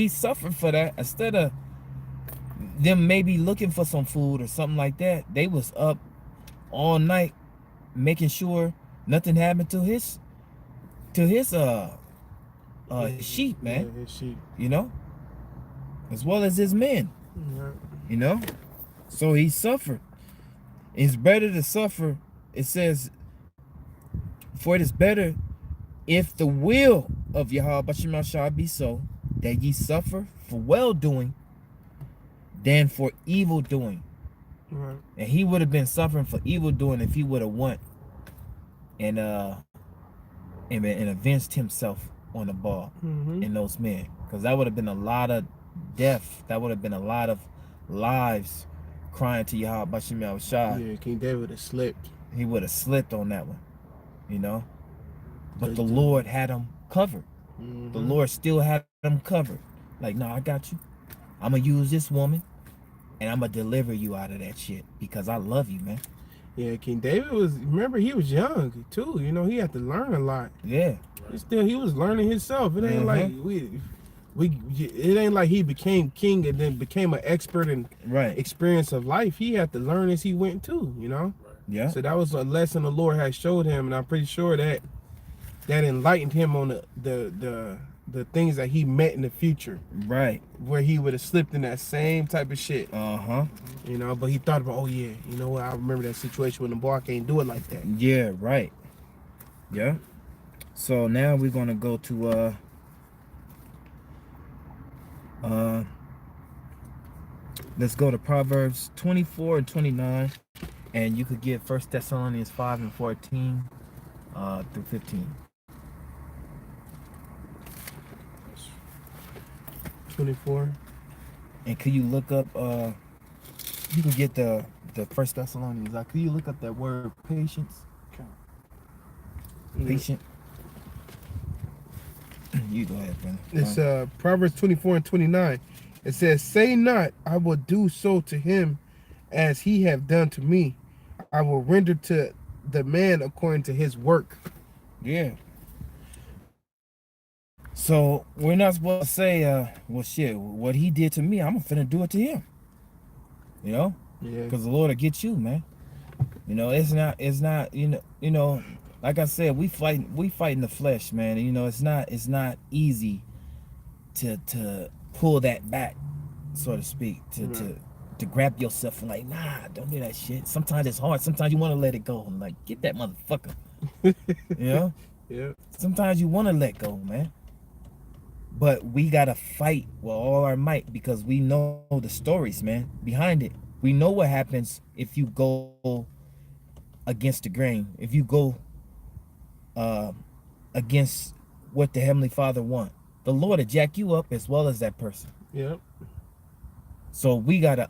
[SPEAKER 2] suffered for that. Instead of them maybe looking for some food or something like that, they was up all night making sure nothing happened to his sheep, man.
[SPEAKER 1] Yeah, his sheep.
[SPEAKER 2] You know, as well as his men.
[SPEAKER 1] Yeah.
[SPEAKER 2] You know, so he suffered. It's better to suffer. It says, for it is better if the will of Yahweh Bashima shall be so, that ye suffer for well doing than for evil doing.
[SPEAKER 1] Right.
[SPEAKER 2] And he would have been suffering for evil doing if he would have went and avenged himself on the ball
[SPEAKER 1] Mm-hmm.
[SPEAKER 2] in those men, because that would have been a lot of death. That would have been a lot of lives crying to Yahweh Bashim Yahushua.
[SPEAKER 1] Yeah, King David has slipped.
[SPEAKER 2] He would have slipped on that one, you know. But
[SPEAKER 1] Good
[SPEAKER 2] the
[SPEAKER 1] dude.
[SPEAKER 2] Lord had him covered.
[SPEAKER 1] Mm-hmm.
[SPEAKER 2] The Lord still had him covered. Like, no, I got you. I'm gonna use this woman, and I'm gonna deliver you out of that shit because I love you, man.
[SPEAKER 1] Yeah, King David was. Remember, he was young too. You know, he had to learn a lot.
[SPEAKER 2] Yeah,
[SPEAKER 1] He was learning himself. It ain't like it ain't like he became king and then became an expert in
[SPEAKER 2] right.
[SPEAKER 1] experience of life. He had to learn as he went too. You know.
[SPEAKER 2] Yeah,
[SPEAKER 1] So that was a lesson the Lord had showed him, and I'm pretty sure that enlightened him on the things that he met in the future,
[SPEAKER 2] right.
[SPEAKER 1] where he would have slipped in that same type of shit.
[SPEAKER 2] Uh-huh.
[SPEAKER 1] You know, but he thought about, oh yeah, you know what? I remember that situation when the boy can't do it like that.
[SPEAKER 2] Yeah, right. Yeah. So now we're gonna go to let's go to Proverbs 24 and 29, and you could get 1 Thessalonians 5 and 14 through 15.
[SPEAKER 1] 24.
[SPEAKER 2] And could you look up you can get the 1 Thessalonians. Could you look up that word patience? Patient. You go ahead, brother.
[SPEAKER 1] It's Proverbs 24 and 29. It says, "Say not, I will do so to him as he have done to me. I will render to the man according to his work."
[SPEAKER 2] Yeah. So we're not supposed to say, well, shit, what he did to me, I'm finna do it to him. You know,
[SPEAKER 1] Yeah.
[SPEAKER 2] because the Lord will get you, man. You know, it's not, you know, like I said, we fight in the flesh, man. You know, it's not easy to pull that back, so to speak, to grab yourself and like, nah, don't do that shit. Sometimes it's hard. Sometimes you want to let it go. I'm like, get that motherfucker. You know?
[SPEAKER 1] Yeah.
[SPEAKER 2] Sometimes you want to let go, man. But we gotta fight with all our might because we know the stories, man, behind it. We know what happens if you go against the grain. If you go against what the Heavenly Father wants. The Lord will jack you up as well as that person.
[SPEAKER 1] Yep.
[SPEAKER 2] So we gotta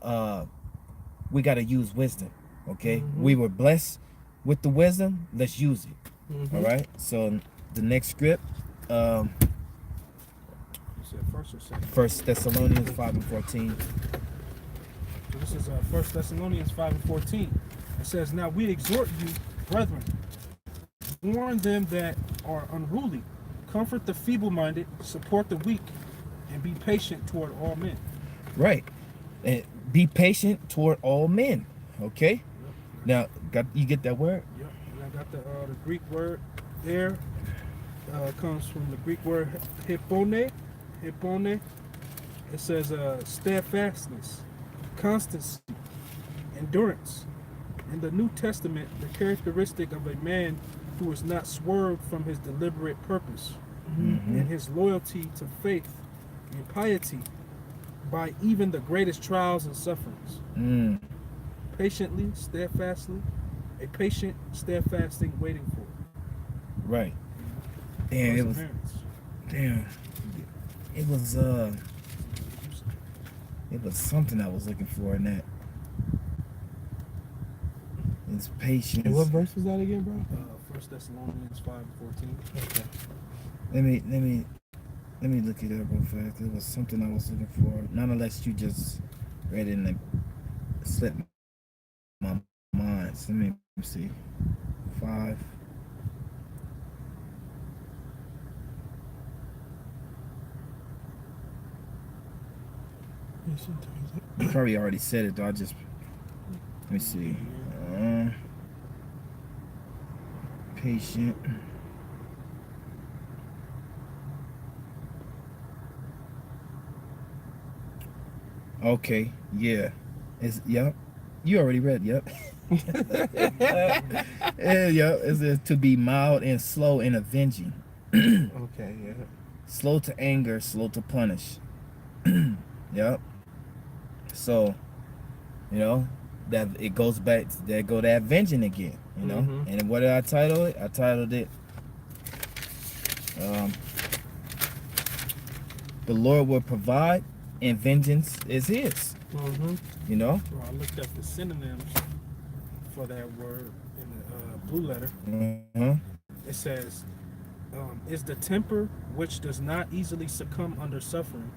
[SPEAKER 2] use wisdom. Okay?
[SPEAKER 1] Mm-hmm.
[SPEAKER 2] We were blessed with the wisdom. Let's use it.
[SPEAKER 1] Mm-hmm.
[SPEAKER 2] All right. So the next script,
[SPEAKER 3] You said first or second?
[SPEAKER 2] 1 Thessalonians 5 and 14.
[SPEAKER 3] So this is 1 Thessalonians 5 and 14. It says, "Now we exhort you, brethren, warn them that are unruly, comfort the feeble-minded, support the weak, and be patient toward all men."
[SPEAKER 2] Right. And be patient toward all men. Okay. Now, you get that word?
[SPEAKER 3] Yep. And I got the Greek word there. Comes from the Greek word hippone. Hippone. It says steadfastness, constancy, endurance. In the New Testament, the characteristic of a man who is not swerved from his deliberate purpose and his loyalty to faith and piety by even the greatest trials and sufferings.
[SPEAKER 2] Mm.
[SPEAKER 3] Patiently, steadfastly, a patient, steadfasting, waiting for it.
[SPEAKER 2] Right. Damn, it was.
[SPEAKER 3] Perseverance.
[SPEAKER 2] Damn. It was something I was looking for in that. It's patience.
[SPEAKER 1] And what verse is that again, bro?
[SPEAKER 3] 1 Thessalonians 5 and 14.
[SPEAKER 1] Okay.
[SPEAKER 2] Let me look it up real fast. It was something I was looking for. Not unless you just read it and it slipped my mind. So let me see. 5. You probably already said it though. Let me see. Patient. Okay, yeah. Yep. You already read, yep. Yeah, it says to be mild and slow in avenging.
[SPEAKER 1] Okay, yeah.
[SPEAKER 2] Slow to anger, slow to punish. Yep. So, you know, that it goes back, there go that avenging again, you know.
[SPEAKER 1] Mhm.
[SPEAKER 2] And what did I title it? I titled it the Lord will provide, and vengeance is His.
[SPEAKER 3] Mm-hmm.
[SPEAKER 2] You know.
[SPEAKER 3] Well, I looked up the synonyms for that word in the blue letter.
[SPEAKER 2] Mm-hmm.
[SPEAKER 3] It says, is the temper which does not easily succumb under suffering,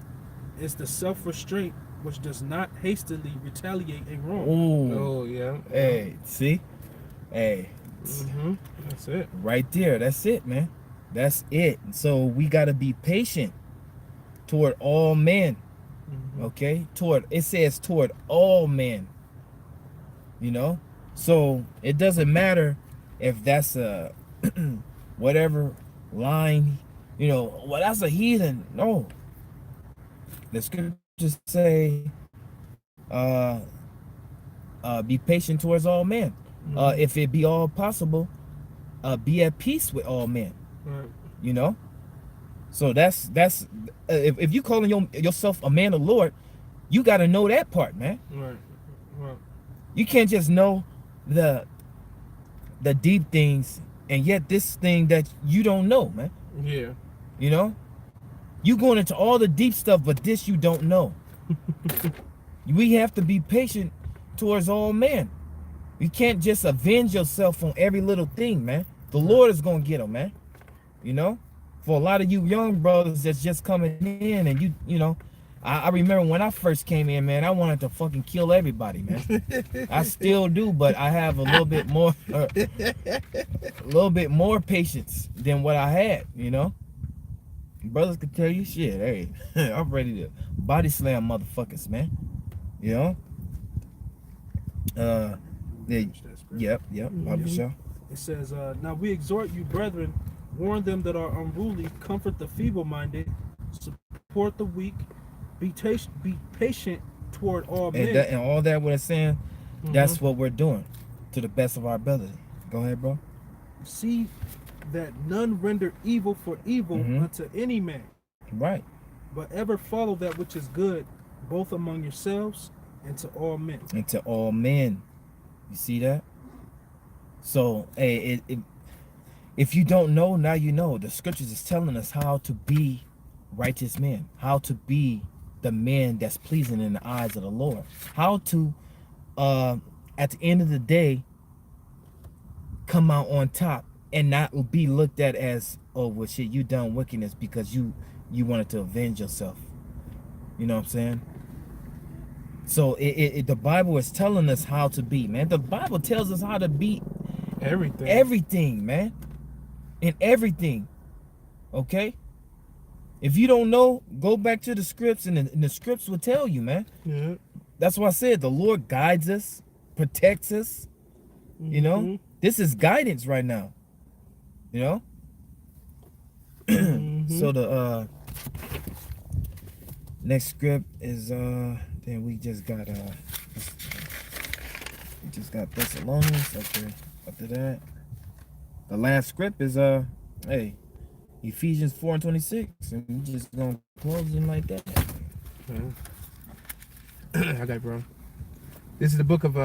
[SPEAKER 3] is the self-restraint which does not hastily retaliate a wrong.
[SPEAKER 2] Ooh.
[SPEAKER 1] Oh yeah.
[SPEAKER 2] Hey, see? Hey.
[SPEAKER 1] Mm-hmm. That's it.
[SPEAKER 2] Right there. That's it, man. That's it. So we got to be patient toward all men.
[SPEAKER 3] Mm-hmm.
[SPEAKER 2] Okay? It says toward all men. You know? So it doesn't matter if that's a whatever line, you know, well, that's a heathen. No. The scriptures say be patient towards all men.
[SPEAKER 3] Mm-hmm.
[SPEAKER 2] If it be all possible, be at peace with all men.
[SPEAKER 3] Right.
[SPEAKER 2] You know, so that's if you calling yourself a man of the Lord, you got to know that part, man.
[SPEAKER 3] Right. Right.
[SPEAKER 2] You can't just know the deep things and yet this thing that you don't know, man.
[SPEAKER 1] Yeah.
[SPEAKER 2] You know, you going into all the deep stuff, but this you don't know. We have to be patient towards all men. You can't just avenge yourself on every little thing, man. The Lord is gonna get them, man. You know, for a lot of you young brothers that's just coming in, and you know, I remember when I first came in, man, I wanted to fucking kill everybody, man. I still do, but I have a little bit more patience than what I had, you know. Brothers could tell you shit. Hey, I'm ready to body slam motherfuckers, man. You know. Yep. Bobby Shaw.
[SPEAKER 3] It says, now we exhort you, brethren, warn them that are unruly, comfort the feeble-minded, support the weak, be patient toward all men.
[SPEAKER 2] And all that what it's saying, that's what we're doing to the best of our ability. Go ahead, bro.
[SPEAKER 3] See that none render evil for evil unto any man.
[SPEAKER 2] Right.
[SPEAKER 3] But ever follow that which is good, both among yourselves and to all men.
[SPEAKER 2] And to all men. You see that? So, hey, if you don't know, now you know. The scriptures is telling us how to be righteous men, how to be the man that's pleasing in the eyes of the Lord, how to, at the end of the day, come out on top and not be looked at as, oh, well, shit, you done wickedness because you wanted to avenge yourself. You know what I'm saying? So the Bible is telling us how to be, man. The Bible tells us how to be everything, man. In everything. Okay? If you don't know, go back to the scripts, and the scripts will tell you, man.
[SPEAKER 1] Yeah.
[SPEAKER 2] That's why I said the Lord guides us, protects us. You know? This is guidance right now. You know? So the next script is then we just got Thessalonians after that. The last script is hey, Ephesians 4:26, and we just gonna close in like that.
[SPEAKER 1] I got it, bro. This is the book of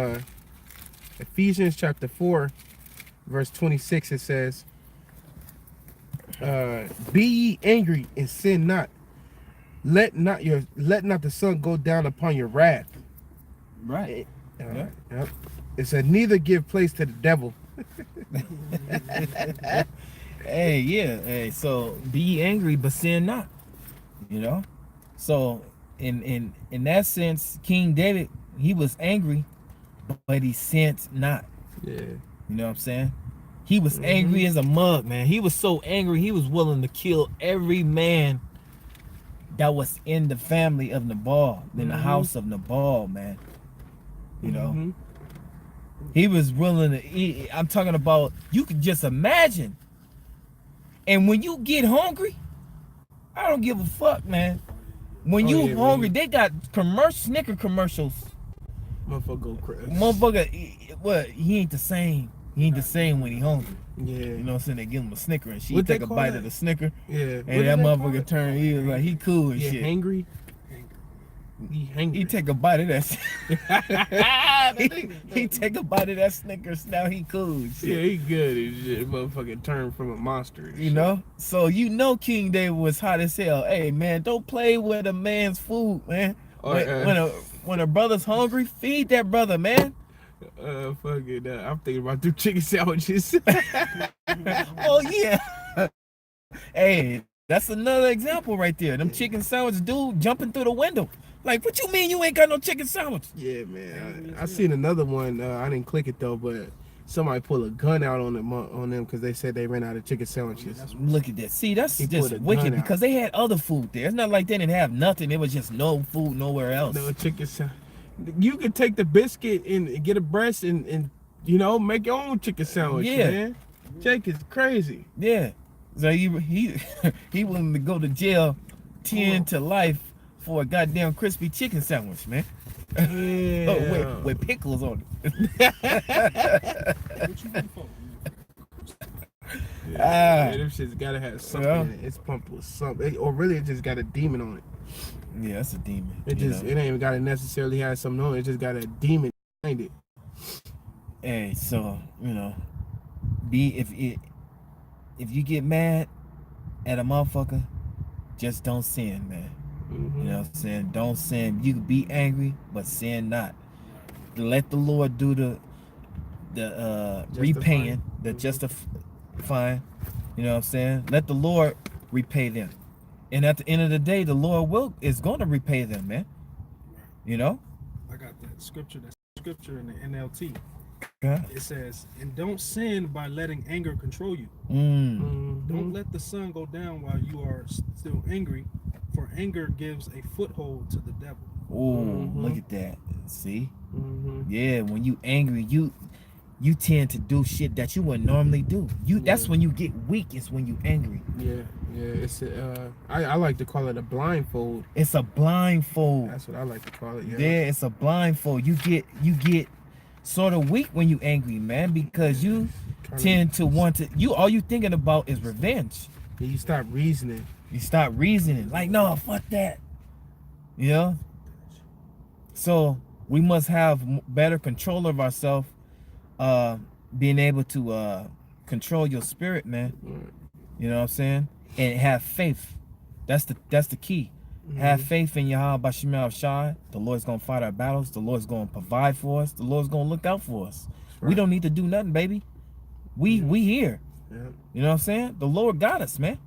[SPEAKER 1] Ephesians chapter 4, verse 26. It says, be ye angry and sin not. Let not the sun go down upon your wrath.
[SPEAKER 2] Right.
[SPEAKER 1] Yep. It said, neither give place to the devil.
[SPEAKER 2] Hey, yeah. Hey, so be ye angry, but sin not. You know? So in that sense, King David, he was angry, but he sinned not.
[SPEAKER 1] Yeah.
[SPEAKER 2] You know what I'm saying? He was angry as a mug, man. He was so angry, he was willing to kill every man that was in the family of Nabal, in the house of Nabal, man. You know? He was willing to, I'm talking about, you could just imagine. And when you get hungry, I don't give a fuck, man. When you hungry, they got Snicker commercials.
[SPEAKER 1] Motherfucker go crazy.
[SPEAKER 2] Motherfucker, what? He ain't the same. He ain't the same when he hungry.
[SPEAKER 1] Yeah.
[SPEAKER 2] You know what I'm saying? They give him a Snicker and she
[SPEAKER 1] What they
[SPEAKER 2] take a
[SPEAKER 1] call
[SPEAKER 2] bite
[SPEAKER 1] that?
[SPEAKER 2] of the Snicker.
[SPEAKER 1] Yeah.
[SPEAKER 2] And that motherfucker turn, he was like, he cool and shit.
[SPEAKER 1] Hangry. He hangry.
[SPEAKER 2] He take a bite of that shit. he take a bite of that Snickers. Now he cool. Shit.
[SPEAKER 1] Yeah, he good as shit. Motherfucking turned from a monster. and
[SPEAKER 2] You
[SPEAKER 1] shit.
[SPEAKER 2] know, so King David was hot as hell. Hey man, don't play with a man's food, man.
[SPEAKER 1] Or,
[SPEAKER 2] When a brother's hungry, feed that brother, man.
[SPEAKER 1] Fucking, I'm thinking about them chicken sandwiches.
[SPEAKER 2] Oh yeah. Hey, that's another example right there. Them chicken sandwich dude jumping through the window. Like, what you mean you ain't got no chicken sandwich?
[SPEAKER 1] Yeah, man. I seen another one. I didn't click it though, but somebody pulled a gun out on them because they said they ran out of chicken sandwiches.
[SPEAKER 2] Look at that. See, that's
[SPEAKER 1] He
[SPEAKER 2] just
[SPEAKER 1] pulled a
[SPEAKER 2] wicked
[SPEAKER 1] gun out.
[SPEAKER 2] because they had other food there. It's not like they didn't have nothing. It was just no food nowhere else.
[SPEAKER 1] No chicken sandwich. You could take the biscuit and get a breast and you know make your own chicken sandwich,
[SPEAKER 2] Yeah.
[SPEAKER 1] man. Jake is crazy.
[SPEAKER 2] Yeah. So he he willing to go to jail 10 to life for a goddamn crispy chicken sandwich, man.
[SPEAKER 1] Yeah.
[SPEAKER 2] Oh, with pickles on it.
[SPEAKER 3] What you want for?
[SPEAKER 1] Yeah, them shits gotta have something
[SPEAKER 2] Yeah.
[SPEAKER 1] in it. It's pumped with something. Or really it just got a demon on it.
[SPEAKER 2] Yeah, that's a demon.
[SPEAKER 1] It
[SPEAKER 2] you
[SPEAKER 1] just
[SPEAKER 2] know?
[SPEAKER 1] it ain't even gotta necessarily have something on it. It just got a demon behind it.
[SPEAKER 2] Hey, so if you get mad at a motherfucker, just don't sin, man.
[SPEAKER 1] Mm-hmm.
[SPEAKER 2] You know what I'm saying? Don't sin. You can be angry, but sin not. Let the Lord do the repaying, the justifying. You know what I'm saying? Let the Lord repay them. And at the end of the day, the Lord is going to repay them, man. You know?
[SPEAKER 3] I got that scripture. That scripture in the NLT.
[SPEAKER 2] Yeah.
[SPEAKER 3] It says, "And don't sin by letting anger control you.
[SPEAKER 2] Mm.
[SPEAKER 3] Don't let the sun go down while you are still angry, for anger gives a foothold to the devil."
[SPEAKER 2] Oh, look at that. See?
[SPEAKER 1] Mm-hmm.
[SPEAKER 2] Yeah, when you angry, you tend to do shit that you wouldn't normally do. That's when you get weak, is when you angry.
[SPEAKER 1] Yeah. It's I like to call it a blindfold.
[SPEAKER 2] It's a blindfold.
[SPEAKER 1] That's what I like to call it.
[SPEAKER 2] Yeah,
[SPEAKER 1] Yeah.
[SPEAKER 2] it's a blindfold. You get sort of weak when you angry, man, because you tend to want to all you thinking about is revenge.
[SPEAKER 1] You stop reasoning.
[SPEAKER 2] You start reasoning like, no, fuck that. You know? So we must have better control of ourselves, being able to control your spirit, man. You know what I'm saying? And have faith. That's the key. Have faith in Yahweh Bashim Al-Shai. The Lord's gonna fight our battles. The Lord's gonna provide for us. The Lord's gonna look out for us.
[SPEAKER 1] Right.
[SPEAKER 2] We don't need to do nothing, baby. We here.
[SPEAKER 1] Yeah.
[SPEAKER 2] You know what I'm saying? The Lord got us, man.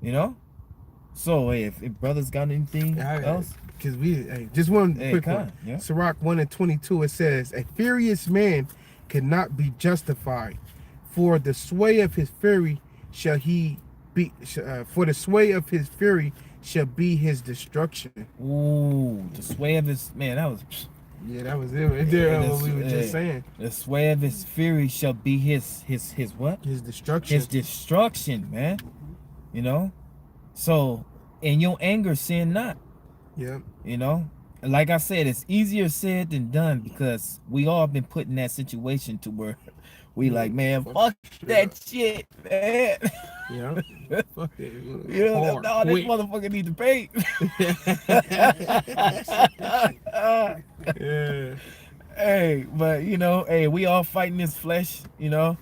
[SPEAKER 2] You know? So hey, if brothers got anything else?
[SPEAKER 1] Because just one quick
[SPEAKER 2] come
[SPEAKER 1] one.
[SPEAKER 2] on, yeah.
[SPEAKER 1] Sirach 1:22, it says, "A furious man cannot be justified, for the sway of his fury shall he be. For the sway of his fury shall be his destruction."
[SPEAKER 2] Ooh, the sway of his that was
[SPEAKER 1] Yeah, that was it right there.
[SPEAKER 2] Yeah,
[SPEAKER 1] what we were just saying.
[SPEAKER 2] the sway of his fury shall be his what?
[SPEAKER 1] His destruction.
[SPEAKER 2] His destruction, man. You know? So in your anger, sin not.
[SPEAKER 1] Yeah.
[SPEAKER 2] You know? And like I said, it's easier said than done because we all been put in that situation to where we like, man, fuck that shit, man.
[SPEAKER 1] Yeah. Fuck it.
[SPEAKER 2] You know,
[SPEAKER 1] Hard,
[SPEAKER 2] no, this
[SPEAKER 1] quick.
[SPEAKER 2] motherfucker need to pay.
[SPEAKER 1] Yeah.
[SPEAKER 2] Hey, but you know, hey, we all fighting this flesh, you know.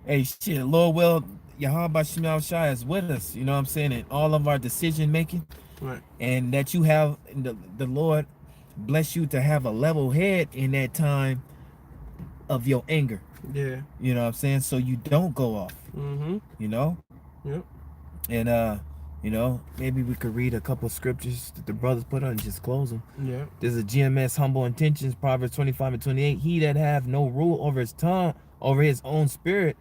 [SPEAKER 2] Hey, shit, Lord will, Yahweh Bashim Al-Shai is with us, you know what I'm saying, in all of our decision making.
[SPEAKER 1] Right.
[SPEAKER 2] And that you have, the Lord bless you to have a level head in that time of your anger.
[SPEAKER 1] Yeah.
[SPEAKER 2] You know what I'm saying? So you don't go off,
[SPEAKER 1] Mm-hmm.
[SPEAKER 2] you know?
[SPEAKER 1] Yep.
[SPEAKER 2] And, you know, maybe we could read a couple scriptures that the brothers put on and just close them.
[SPEAKER 1] Yeah.
[SPEAKER 2] There's a GMS humble intentions, Proverbs 25:28. He that have no rule over his tongue, over his own spirit,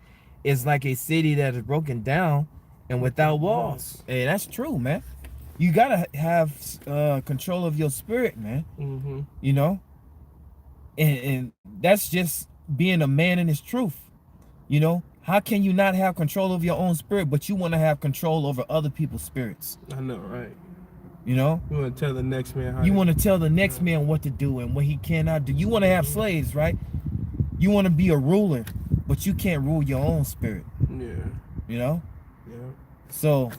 [SPEAKER 2] is like a city that is broken down and without walls. Hey, that's true, man. You gotta have control of your spirit, man.
[SPEAKER 1] Mm-hmm.
[SPEAKER 2] You know, and that's just being a man in his truth. You know, how can you not have control of your own spirit, but you want to have control over other people's spirits?
[SPEAKER 1] I know, right?
[SPEAKER 2] You know,
[SPEAKER 1] You want to tell the next man how
[SPEAKER 2] you want to tell the next man what to do and what he cannot do. You want to have slaves, right? You want to be a ruler, but you can't rule your own spirit.
[SPEAKER 1] Yeah.
[SPEAKER 2] You know,
[SPEAKER 1] Yeah.
[SPEAKER 2] so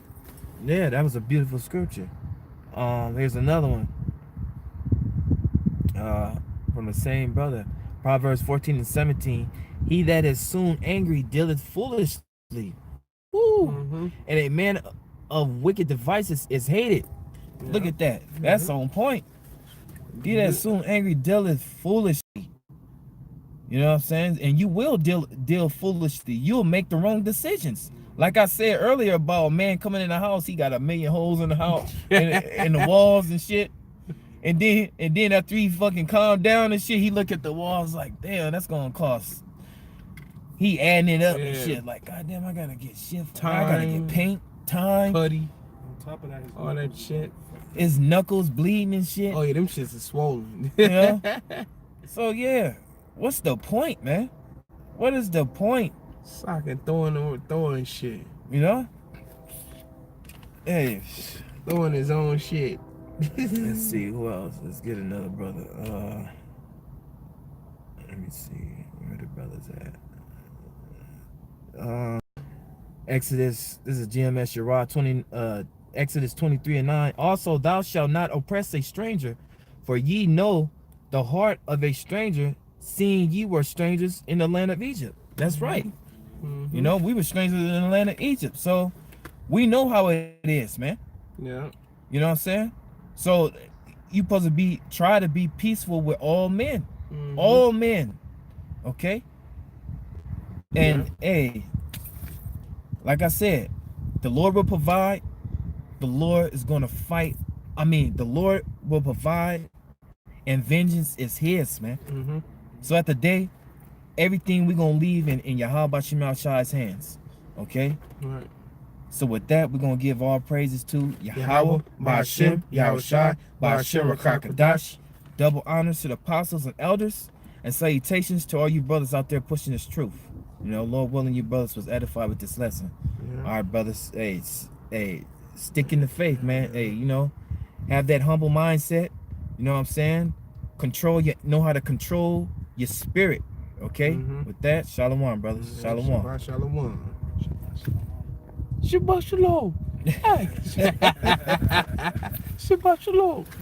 [SPEAKER 2] yeah, that was a beautiful scripture. Here's another one from the same brother. Proverbs 14 and 17. He that is soon angry dealeth foolishly. Woo!
[SPEAKER 1] Mm-hmm.
[SPEAKER 2] And a man of wicked devices is hated. Look at that. That's on point. He that is soon angry dealeth foolishly. You know what I'm saying? And you will deal foolishly. You'll make the wrong decisions. Like I said earlier about a man coming in the house, he got a million holes in the house, in the walls and shit. And then after he fucking calmed down and shit, he look at the walls like, damn, that's gonna cost. He adding it up and shit. Like, goddamn, I gotta get shit.
[SPEAKER 1] Time.
[SPEAKER 2] I gotta get paint, time.
[SPEAKER 1] Putty,
[SPEAKER 3] On top of that, his
[SPEAKER 1] all that shit.
[SPEAKER 2] His knuckles bleeding and shit.
[SPEAKER 1] Oh yeah, them shits is swollen.
[SPEAKER 2] You know? So yeah, what's the point, man? What is the point?
[SPEAKER 1] Socking, throwing shit.
[SPEAKER 2] You know? Hey,
[SPEAKER 1] Throwing his own shit.
[SPEAKER 2] let's see who else. Let's get another brother. Let me see where the brothers at. Exodus. This is GMS Shirah 20. Exodus 23 and 9. Also, thou shalt not oppress a stranger, for ye know the heart of a stranger, seeing ye were strangers in the land of Egypt. That's right.
[SPEAKER 1] Mm-hmm.
[SPEAKER 2] You know, we were strangers in the land of Egypt, so we know how it is, man.
[SPEAKER 1] Yeah.
[SPEAKER 2] You know what I'm saying? So you supposed to try to be peaceful with all men.
[SPEAKER 1] Mm-hmm.
[SPEAKER 2] All men. Okay? And hey, like I said, the Lord will provide. The Lord is gonna fight. I mean, the Lord will provide, and vengeance is his, man.
[SPEAKER 1] Mm-hmm.
[SPEAKER 2] So at the day, everything we're gonna leave in Yahweh Shema Shai's hands. Okay?
[SPEAKER 1] Right.
[SPEAKER 2] So with that, we're gonna give all praises to Yahweh, Ba'ashem, Yahweh Shai, Ba'ashem Rakakadash. Double honors to the apostles and elders, and salutations to all you brothers out there pushing this truth. You know, Lord willing, you brothers was edified with this lesson.
[SPEAKER 1] Yeah.
[SPEAKER 2] All right, brothers. Hey, stick in the faith, man. Hey, you know, have that humble mindset. You know what I'm saying? Know how to control your spirit. Okay?
[SPEAKER 1] Mhm.
[SPEAKER 2] With that, shalom, brothers. Shalom.
[SPEAKER 1] Shabbat shalom.
[SPEAKER 3] Shabbat shalom.
[SPEAKER 1] Shabbat shalom.